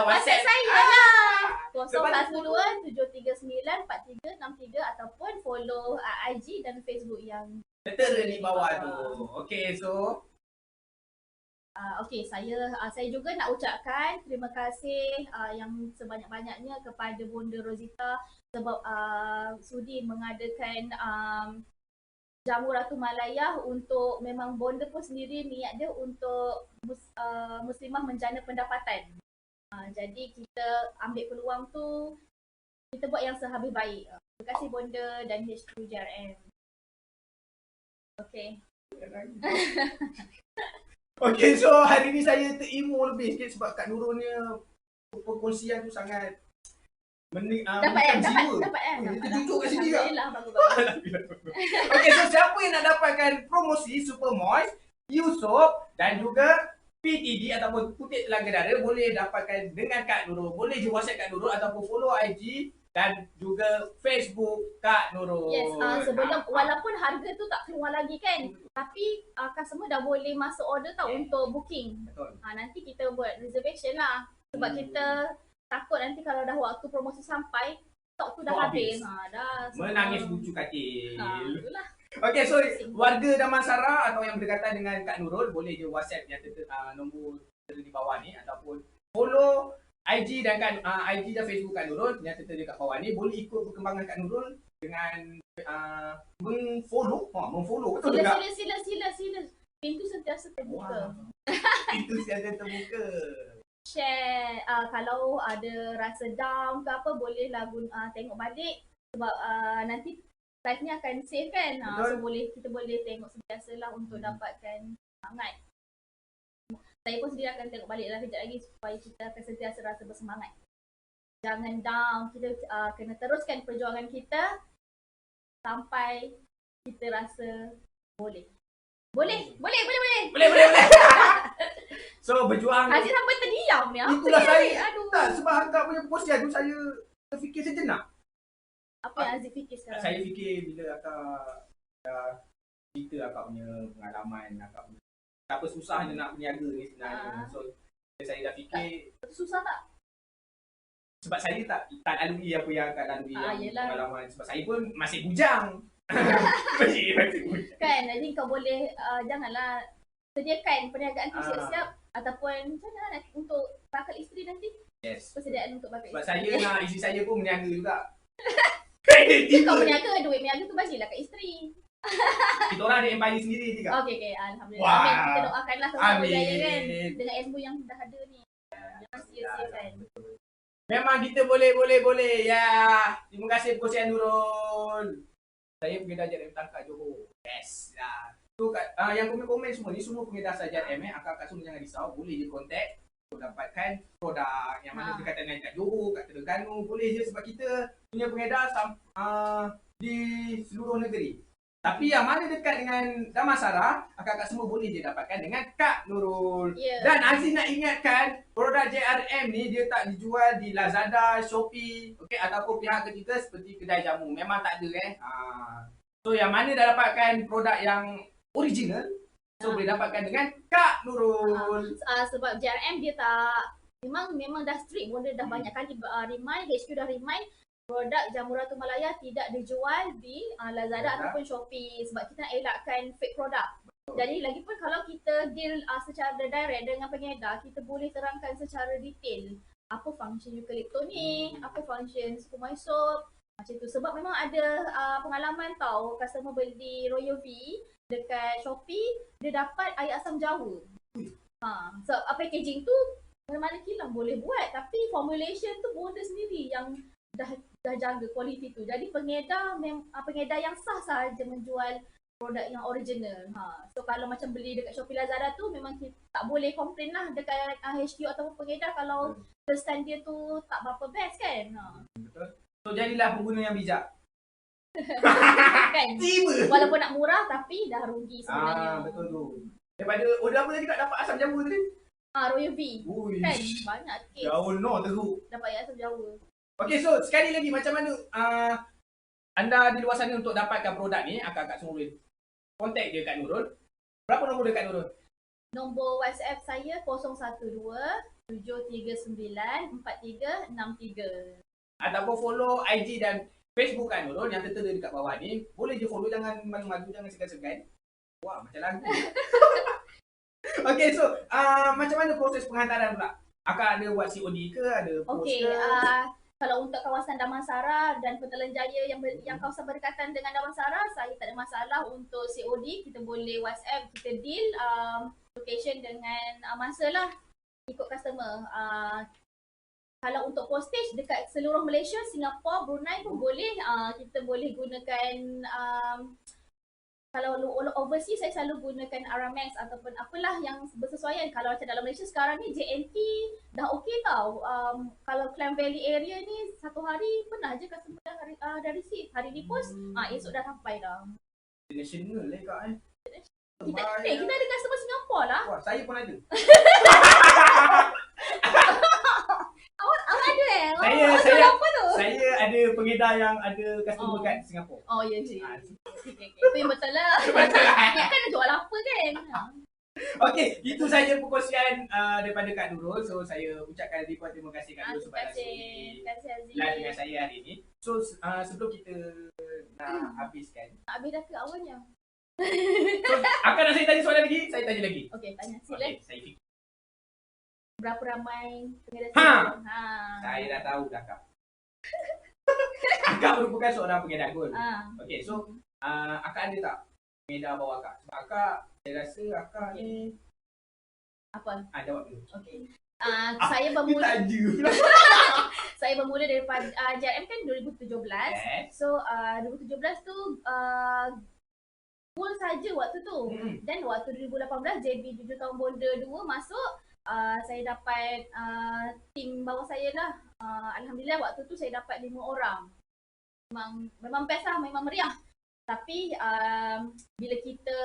WhatsApp saya lah. 012-739-4363 ataupun follow IG dan Facebook yang tertera di bawah tu. Okay, so saya juga nak ucapkan terima kasih yang sebanyak-banyaknya kepada Bonda Rosita sebab sudi mengadakan Jamu Ratu Malaya untuk memang Bonda pun sendiri niat dia untuk muslimah menjana pendapatan. Jadi kita ambil peluang tu, kita buat yang sehabis baik. Terima kasih Bonda dan H2JRM. Okay. Okay, so hari ni saya terilmu lebih sikit sebab Kak Nurul ni perkongsian tu sangat Dapat jiwa. dapat Kita tunjuk kat sini tak? Alhamdulillah, bagus. Okey, so siapa yang nak dapatkan promosi Super Moist, Yusof dan juga PTD ataupun Putih Telaga Dara boleh dapatkan dengan Kak Nurul. Boleh je WhatsApp Kak Nurul ataupun follow IG dan juga Facebook Kak Nurul. Yes, sebelum walaupun harga tu tak keluar lagi kan, tapi customer dah boleh masuk order tau untuk booking. Betul. Nanti kita buat reservation lah. Sebab kita takut nanti kalau dah waktu promosi sampai, stok tu dah Stok habis. habis. Dah Menangis bucu katil. Itulah. Okey, so warga Damansara atau yang berdekatan dengan Kak Nurul boleh je WhatsApp yang nombor tertera di bawah ni ataupun follow IG dan IG dan Facebook Kak Nurul yang tertera dekat bawah ni. Boleh ikut perkembangan Kak Nurul dengan memfollow betul tak? Sila. Pintu sentiasa terbuka. Itu siapa terbuka. Share kalau ada rasa down ke apa, bolehlah tengok balik sebab nanti live ni akan save kan. So kita boleh tengok sentiasalah untuk dapatkan semangat. Saya pun sendiri akan tengok balik lah kejap lagi supaya kita akan sentiasa rasa bersemangat. Jangan down, kita kena teruskan perjuangan kita sampai kita rasa boleh. Boleh. So berjuang. Aziz sampai terdiam ni. Itulah saya. Aduh. Tak, sebab agak punya perkongsian tu saya terfikir sejenak. Apa yang Aziz fikir sekarang? Saya fikir bila akak cerita akak punya pengalaman, akak punya betapa susahnya nak berniaga ni sebenarnya. So saya dah fikir Susah tak? sebab saya tak lalui apa yang akak lalui Yelah. pengalaman. Sebab saya pun masih bujang. masih bujang. Kan, jadi kau boleh janganlah sediakan perniagaan tu siap-siap ataupun macam mana nak untuk bakal isteri nanti. Yes. Persediaan untuk bakal Sebab isteri. saya nak isteri saya pun berniaga juga. Kau berniaga, duit berniaga tu bagilah kat isteri. Kita orang ada empire sendiri juga. Okey, Alhamdulillah. Wah. Amin. Kita doakanlah sama berjaya kan Amin. dengan ilmu yang dah ada ni. Jangan sia-siakan. Memang kita boleh. Ya. Terima kasih perkongsian Nurul. Saya pengedar JRM Tangkak Johor. Yes. Ya. Tu yang komen-komen semua ni semua pengedar saja JRM akak-akak semua jangan risau. Boleh je contact untuk dapatkan produk yang mana berkaitan dengan kat Johor, kat Terengganu. Boleh je sebab kita punya pengedar di seluruh negeri. Tapi yang mana dekat dengan Damansara, akak-akak semua boleh je dapatkan dengan Kak Nurul. Yeah. Dan Aziz nak ingatkan, produk JRM ni dia tak dijual di Lazada, Shopee, okey, ataupun pihak ketiga seperti kedai jamu. Memang tak ada So yang mana dah dapatkan produk yang original, so boleh dapatkan dengan Kak Nurul. Sebab JRM dia tak memang dah strict pun, dia dah banyak kali remind, HQ dah remind produk Jamu Ratu Malaya tidak dijual di Lazada ataupun Shopee sebab kita nak elakkan fake produk. Jadi lagipun kalau kita deal secara direct dengan pengedar, kita boleh terangkan secara detail apa function eukalipto ni, apa function Super Moist Soap, macam tu. Sebab memang ada pengalaman tau, customer beli Royal V dekat Shopee, dia dapat air asam Jawa. So packaging tu mana-mana kilang boleh buat, tapi formulation tu bonda sendiri yang dah jaga kualiti tu. Jadi pengedar yang sah sahaja menjual produk yang original. So kalau macam beli dekat Shopee Lazada tu memang kita tak boleh komplain lah dekat HQ ataupun pengedar kalau stand dia tu tak berapa best kan. Betul. So jadilah pengguna yang bijak. Kan? Tiba. Walaupun nak murah tapi dah rugi sebenarnya. Betul tu. Daripada order apa tadi Kak dapat asam Jawa tadi? Royal V. Ui. Kan? Banyak kes Jauh teruk. dapat air asam Jawa. Okey, so sekali lagi macam mana anda di luar sana untuk dapatkan produk ni, akak-akak semua boleh contact dia Kak Nurul. Berapa nombor dia Kak Nurul? Nombor WhatsApp saya 012-739-4363. Ataupun follow IG dan Facebook Kak Nurul yang tertera dekat bawah ni. Boleh je follow, jangan malu-malu, jangan segan-segan. Wah, macam lagu. Okey, so macam mana proses penghantaran pula? Akak ada buat COD ke? Ada post Okey, ke? kalau untuk kawasan Damansara dan Petaling Jaya yang kawasan berdekatan dengan Damansara, saya tak ada masalah untuk COD. Kita boleh WhatsApp, kita deal location dengan masa lah ikut customer. Kalau untuk postage dekat seluruh Malaysia, Singapura, Brunei pun boleh. Kita boleh gunakan kalau overseas saya selalu gunakan Aramex ataupun apalah yang bersesuaian. Kalau macam dalam Malaysia sekarang ni JNT dah okey tau. tau. Kalau Klang Valley area ni satu hari pernah je customer dah receive. Hari ni post, esok dah sampai dah. International Kak Kita ada customer Singapore lah. Wah, saya pun ada. Awak ada Saya apa tu? Saya ada pengedar yang ada customer kat Singapura. Oh ya je. Okay. Itu yang betul lah. Betul lah. Niat kan nak jual apa kan? Okey, itu saja perkongsian daripada Kak Nurul. So saya ucapkan ribuan terima kasih Kak Nurul sebab dah sudi Terima kasih Aziz. live dengan saya hari ini. So sebelum kita nak habiskan, Nak habis dah ke awalnya? so, akan nak saya tanya soalan lagi? Saya tanya lagi. Okey, tanya sila. Okey, saya fikir. Berapa ramai pengedar Ha! Saya Saya dah tahu dah Kak. Akak merupakan seorang pengedar gol. Okey, so akak ada tak pengedar bawah akak? Sebab akak, saya rasa akak ni apa? jawab dulu. Okey. Saya bermula Tanya. saya bermula daripada JRM kan 2017. Yes. So 2017 tu full saja waktu tu. Dan waktu 2018 JB 7 tahun bonda 2 masuk, saya dapat tim bawah saya lah. Alhamdulillah waktu tu saya dapat 5 orang. Memang best lah, memang meriah. Tapi bila kita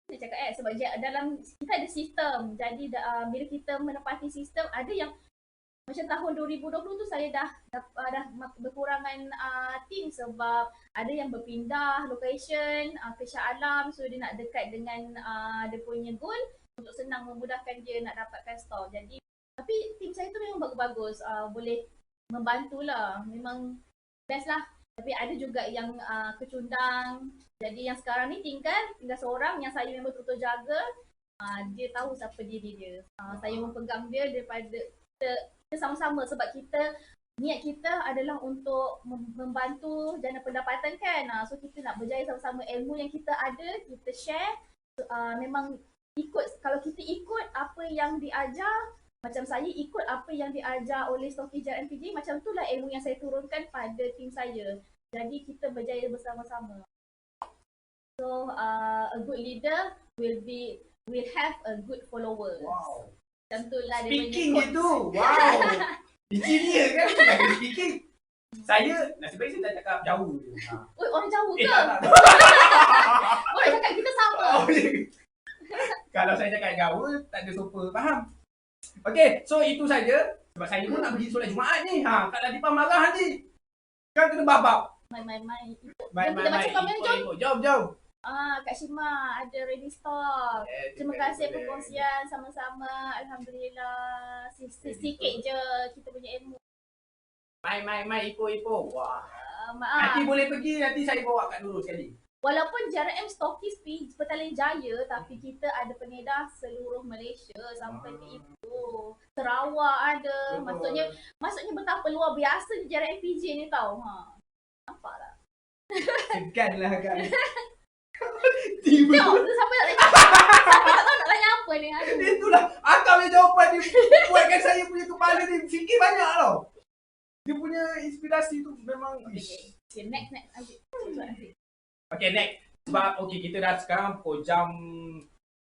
saya cakap sebab dalam kita ada sistem. Jadi bila kita menepati sistem, ada yang macam tahun 2020 tu saya dah berkurangan tim sebab ada yang berpindah location ke Shah Alam, so dia nak dekat dengan dia punya goal untuk senang memudahkan dia nak dapatkan store. Jadi tapi tim saya tu memang bagus-bagus, boleh membantulah, memang best lah. Tapi ada juga yang kecundang. Jadi yang sekarang ni tinggal seorang yang saya memang betul-betul jaga. Dia tahu siapa diri dia. Saya mempegang dia daripada kita sama-sama sebab niat kita adalah untuk membantu jana pendapatan kan. So kita nak berjaya sama-sama, ilmu yang kita ada, kita share. Memang kalau kita ikut apa yang diajar, macam saya ikut apa yang diajar oleh Stokis JRMPJ, macam itulah ilmu yang saya turunkan pada tim saya. Jadi kita berjaya bersama-sama. So a good leader will have a good follower. Wow. Macam itulah dia Speaking punya gitu. Wow. Engineer kan bukan speaking. Saya nasib baik saya tak cakap jauh je. Oi, orang Jawa ke? Tak. Orang cakap kita sama. Oh, kalau saya cakap jauh, tak ada sopa faham. Okey, so itu saja. Sebab saya pun nak pergi solat Jumaat ni. Kak Latifah marah nanti. Kan kena babak. Mai. Mai, Kita baca komen, jom. Jom. Kak Shima ada ready stock. Terima kasih perkongsian sama-sama. Alhamdulillah. Sikit je kita punya ilmu. Mai, Ipo. Wah. Maaf. Nanti boleh pergi, nanti saya bawa kat dulu sekali. Walaupun JRM Stokis Petaling Jaya, tapi kita ada pengedar seluruh Malaysia sampai ke Ipoh. Sarawak ada. Betul. Maksudnya betapa luar biasa JRM PJ ni tau. Nampak tak? Segan lah Kak. Tengok, siapa tak tahu nak tanya apa ni. Aduh. Itulah akak punya jawapan dia buatkan saya punya kepala ni fikir banyak tau. Dia punya inspirasi tu memang Okay, next. Aziz. Okay, next. Sebab kita dah sekarang pukul jam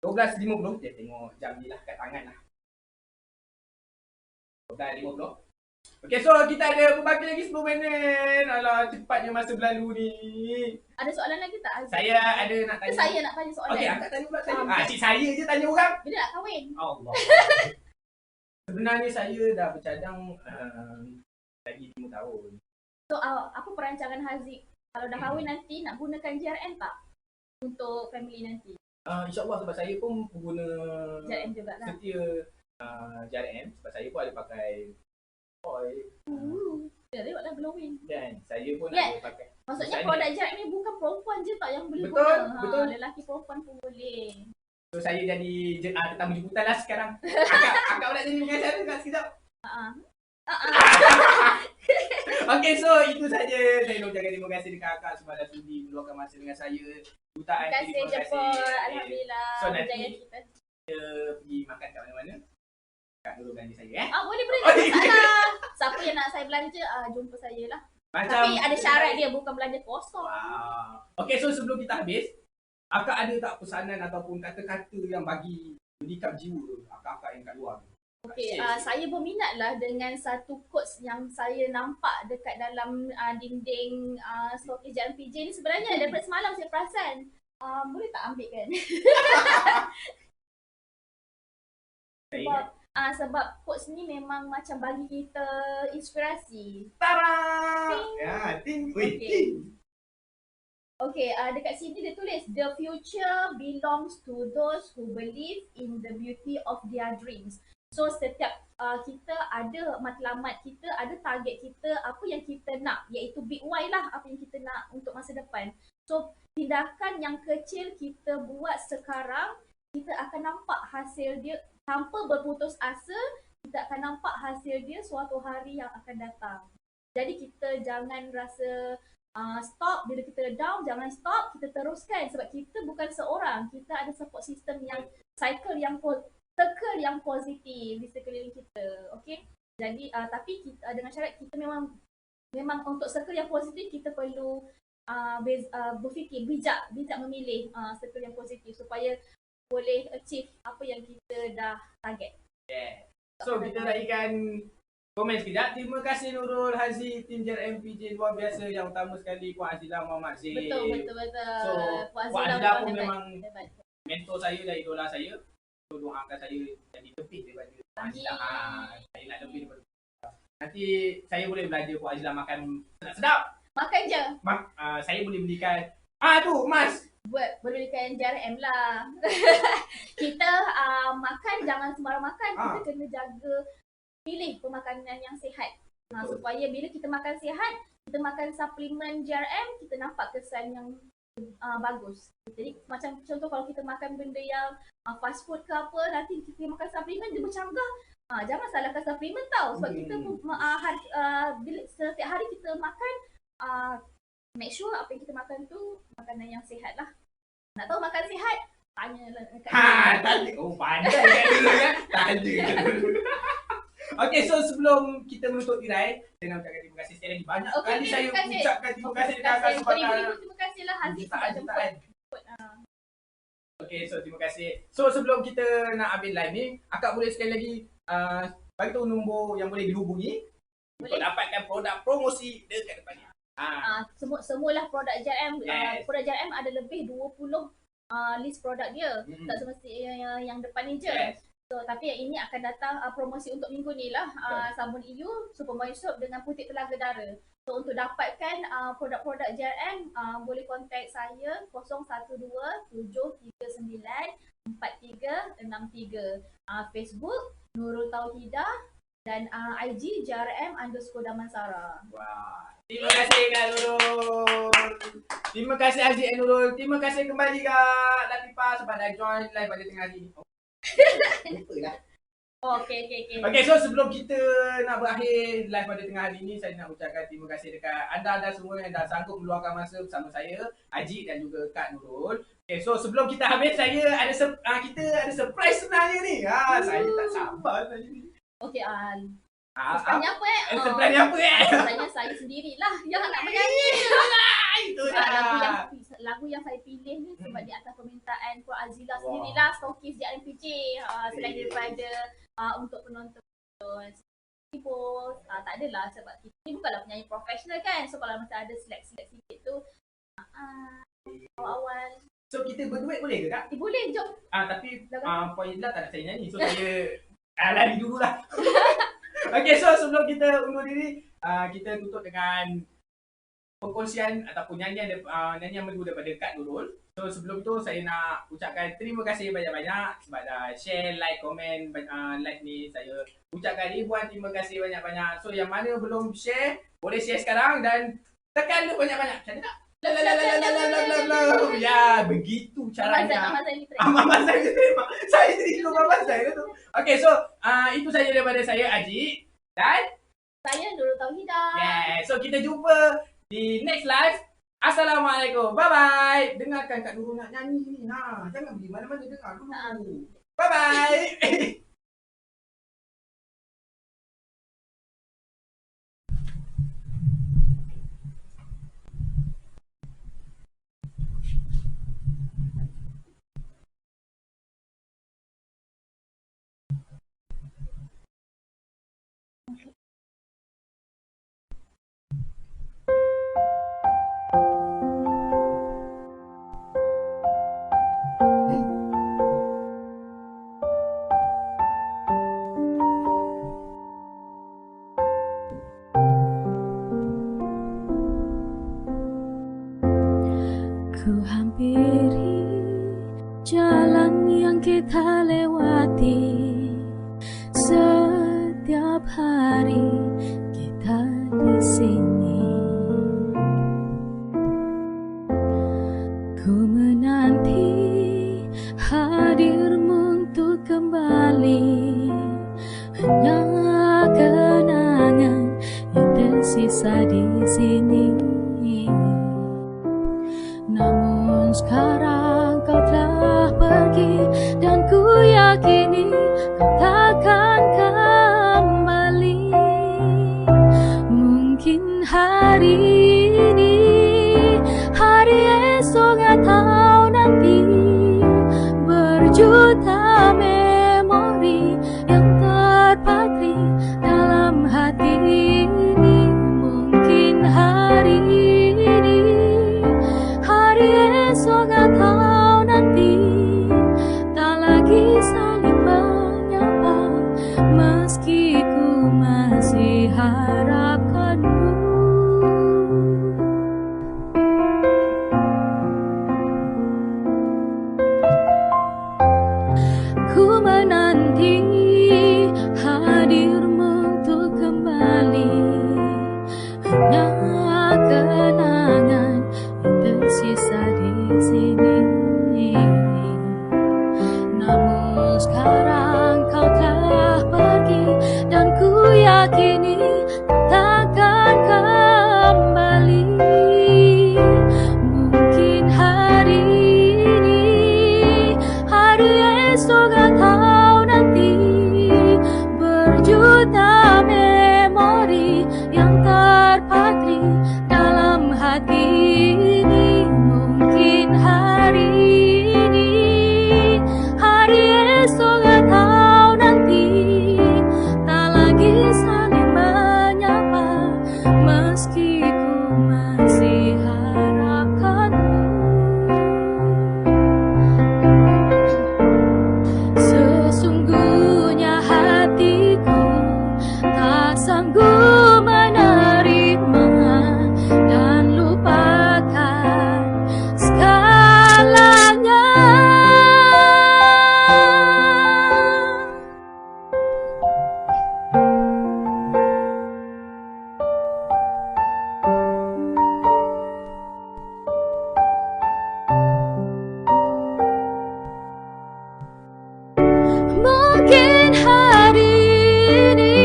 12.50. Dia tengok jam ni lah kat tangan lah. 12.50. Okay, so kita ada berbagi lagi 10 minit. Alah, cepatnya masa berlalu ni. Ada soalan lagi tak Aziz? Saya ada nak tanya. Saya nak tanya soalan. Okay, akak tanya pula saya. Cik saya je tanya orang. Bila nak kahwin? Allah. Sebenarnya saya dah bercadang lagi 5 tahun. So, apa perancangan Haziq? Kalau dah kahwin nanti, nak gunakan JRM tak? Untuk family nanti? InsyaAllah sebab saya pun pengguna JRM juga lah. setia JRM. Sebab saya pun ada pakai oil. Dia tengok dah glowing. Dan saya pun Yeah. ada pakai. Maksudnya Misalnya- produk JRM ni bukan perempuan je tak yang boleh Betul, guna. betul. Lelaki perempuan pun boleh. So saya jadi tetamu jemputan lah sekarang. Akak nak jadi pengacara kat sekejap. Okay, so itu saja. Saya nak ucapkan terima kasih dekat akak sebab dah sudi meluangkan masa dengan saya. Jutaan Terima kasih Jepun. Alhamdulillah. So, nanti- berjaya kita. Kita pergi makan kat mana-mana. Kak dulu belanja saya Boleh. Oh, Tak masalah. Siapa yang nak saya belanja, jumpa saya lah. Macam Tapi ada syarat dia, bukan belanja kosong. Wow. Okay, so sebelum kita habis, akak ada tak pesanan ataupun kata-kata yang bagi mendikap jiwa akak-akak yang kat luar tu? Okay, Okey. saya berminat lah dengan satu quotes yang saya nampak dekat dalam dinding stokis JMPJ ni sebenarnya daripada semalam saya perasan. Boleh tak ambil kan? sebab sebab quotes ni memang macam bagi kita inspirasi. Tara! Ting. Ya, ting. Okey. Ting. Okay, dekat sini dia tulis the future belongs to those who believe in the beauty of their dreams. So setiap kita ada matlamat kita, ada target kita, apa yang kita nak, iaitu big why lah, apa yang kita nak untuk masa depan. So tindakan yang kecil kita buat sekarang, kita akan nampak hasil dia tanpa berputus asa, kita akan nampak hasil dia suatu hari yang akan datang. Jadi kita jangan rasa stop, bila kita down jangan stop, kita teruskan sebab kita bukan seorang, kita ada support system yang circle yang positif di sekeliling kita. Okey, jadi tapi kita, dengan syarat kita memang untuk circle yang positif kita perlu berfikir bijak memilih circle yang positif supaya boleh achieve apa yang kita dah target. Yeah. So kita raikan komen sekejap. Terima kasih Nurul, Haziq, tim JMPJ luar biasa, yang utama sekali Puan Azilah Muhammad Zain. Betul. So Puan Azilah pun memang hebat. mentor saya dan idola saya. So doakan saya jadi lebih daripada Puan Azilah. Saya nak lebih daripada nanti saya boleh belajar Puan Azilah makan sedap-sedap. Makan je. Saya boleh belikan tu Mas. Boleh belikan JRM lah. Kita makan jangan sembarang makan. Kita kena jaga, pilih pemakanan yang sihat. Supaya bila kita makan sihat, kita makan suplemen JRM, kita nampak kesan yang bagus. Jadi macam contoh kalau kita makan benda yang fast food ke apa, nanti kita makan suplemen dia bercanggah. Jangan salahkan suplemen tau. Sebab kita bila setiap hari kita makan, make sure apa yang kita makan tu makanan yang sihat lah. Nak tahu makan sihat? Tanyalah dekat tanya. Oh, pandai kat dulu kan? Tanya dulu. Okay, so sebelum kita menutup tirai, saya nak ucapkan terima kasih sekali lagi. Banyak kali saya ucapkan terima kasih dekat kesempatan. Terima kasih lah Haziq sebab jemput. Okay, so terima kasih. So sebelum kita nak ambil live ni, akak boleh sekali lagi bagi tahu nombor yang boleh dihubungi untuk dapatkan produk promosi dekat depan ni. Semualah produk JRM. Yes. Produk JRM ada lebih 20 list produk dia. Tak semestinya yang depan ni je. Yes. So, tapi yang ini akan datang promosi untuk minggu ni lah. Sabun EU, Supermoist Soap dengan Putih Telaga Dara. So untuk dapatkan produk-produk JRM, boleh kontak saya 012-739-4363. Facebook Nurul Tauhidah dan IG JRM_Damansara. Wah. Terima kasih Kak Nurul. Terima kasih Haziq dan Nurul. Terima kasih kembali Kak Latifah sebab dah join live pada tengah hari ni. Lupa lah. Okay. Okay, so sebelum kita nak berakhir live pada tengah hari ni, saya nak ucapkan terima kasih dekat anda semua yang dah sanggup meluangkan masa bersama saya, Haziq dan juga Kak Nurul. Okay, so sebelum kita habis, kita ada surprise sebenarnya ni. Saya tak sabar tadi ni. Okay, surprise apa surprise apa Sebenarnya saya sendirilah yang nak menyanyi. Itu dah. Lagu yang saya pilih ni sebab di atas permintaan Puan Azilah sendirilah, stokis JMPJ. Selain daripada untuk penonton tak adalah sebab kita ni bukanlah penyanyi profesional kan. So kalau macam ada select sikit tu awal-awal. So kita berduet boleh ke Kak? Boleh, jom. Tapi Puan Azilah tak nak saya nyanyi. So saya lari dululah. Okay, so sebelum kita undur diri, kita tutup dengan perkongsian ataupun nyanyian merdu daripada Kak Nurul. So sebelum tu saya nak ucapkan terima kasih banyak-banyak sebab dah share, like, komen live ni. Saya ucapkan ribuan terima kasih banyak-banyak. So yang mana belum share, boleh share sekarang dan tekan tu banyak-banyak. Macam tak? Ya, begitu caranya. Mama saya terima. Saya terima mama saya tu. Okay, so itu saja daripada saya, Haziq, dan saya Nurul Tauhidah. Yeah, so kita jumpa di next live. Assalamualaikum. Bye bye. Dengarkan Kak Nurul nak nyanyi ni. Jangan pergi mana-mana, dengar dulu. Bye bye. Ku hampiri jalan yang kita lewati setiap hari kita di sini. Ku menanti hadirmu untuk kembali, hanya kenangan yang tersisa di sini. Namun sekarang kau telah pergi dan ku yakini kau takkan kembali. Mungkin hari ini, hari esok atau nanti, berjuta memori yang terpatri dalam hati ini. Mungkin hari ini, hari esok atau nanti, tak lagi saling menyapa, meski ku masih harapkanmu. Ku menanti hadirmu untuk kembali, hanya kenangan tersisa di sini. Namun sekarang kau telah pergi dan ku yakini takkan kembali. Mungkin hari ini, hari esok atau nanti, berjuta memori yang terpatri dalam hati ini. Mungkin hari ini, hari esok atau nanti, tak lagi saling menyapa, meski ku masih harapkanmu. Sesungguhnya hatiku tak sanggup menerima dan lupakan segalanya. Mungkin hari ini,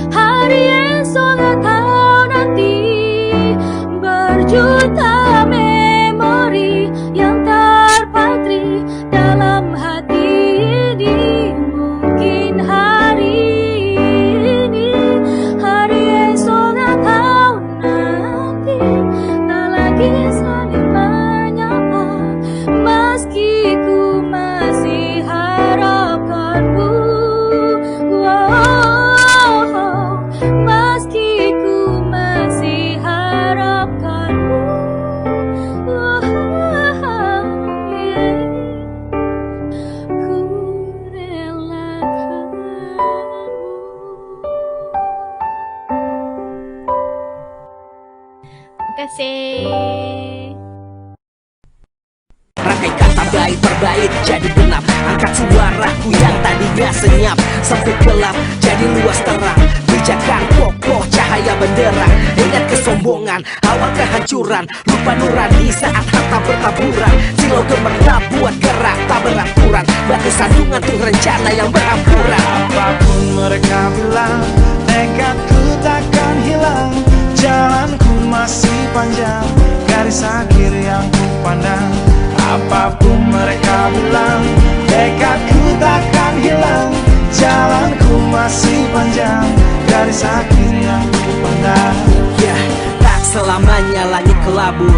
hari esok atau nanti, berjuta memori yang terpatri dalam hati ini. Mungkin hari ini, hari esok atau nanti, tak lagi saling menyapa, meski ku masih harapkanmu. Oh, meski ku masih harapkanmu. Oh, yeah. Ku relakanmu. Terima kasih. Rangkai kata baik perbaik jadi genap, angkat suaraku yang tadinya senyap, sempit gelap jadi luas terang, bijakan kokoh cahaya benderang. Ingat kesombongan awal kehancuran, lupa nurani saat harta bertaburan, silau gemerlap buat gerak tak beraturan, batu sandungan tuh rencana yang berampuran. Apapun mereka bilang, tekadku takkan hilang, jalanku masih panjang, garis akhir yang ku pandang. Apapun mereka bilang, tekadku takkan hilang, jalanku masih panjang, garis akhir yang ku pandang. Ya, tak selamanya langit kelabu,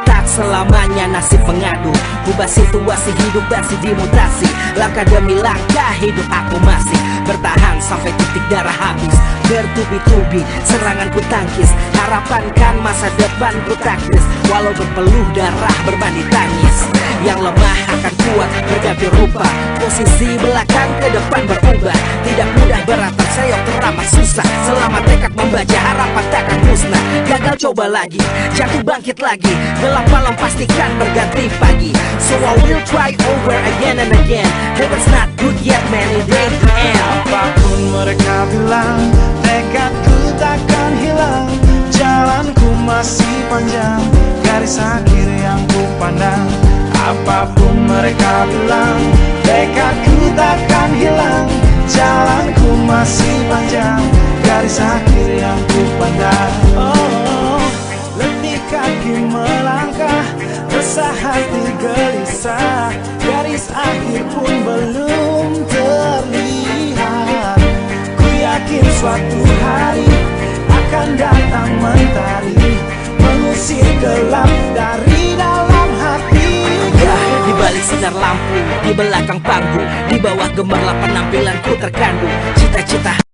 tak selamanya nasib mengadu. Ubah situasi hidup masih dimutasi, langkah demi langkah hidup aku masih bertahan sampai titik darah habis. Bertubi-tubi serangan ku tangkis, harapan kan masa depan ku taktis. Walau berpeluh darah berbanding tangis, yang lemah akan kuat berganti rupa. Posisi belakang ke depan berubah, tidak mudah beratap sayap teramat susah. Selama tekad membaca harapan takkan musnah. Gagal coba lagi, jatuh bangkit lagi, gelap malam pastikan berganti pagi. So I will try over again and again. Heaven's not good yet man, it ain't the end. Apapun mereka bilang, tekadku takkan hilang. Jalanku masih panjang, garis akhir yang ku pandang. Apapun mereka bilang, tekadku takkan hilang. Jalanku masih panjang, garis akhir yang ku pandang. Oh, letih kaki melangkah, resah hati gelisah. Garis akhir pun belum terlihat. Ku yakin suatu hari akan datang mentari, mengusir gelap dari dalam hati. Di balik sinar lampu, di belakang panggung, di bawah gemerlap penampilanku terkandung cita-cita.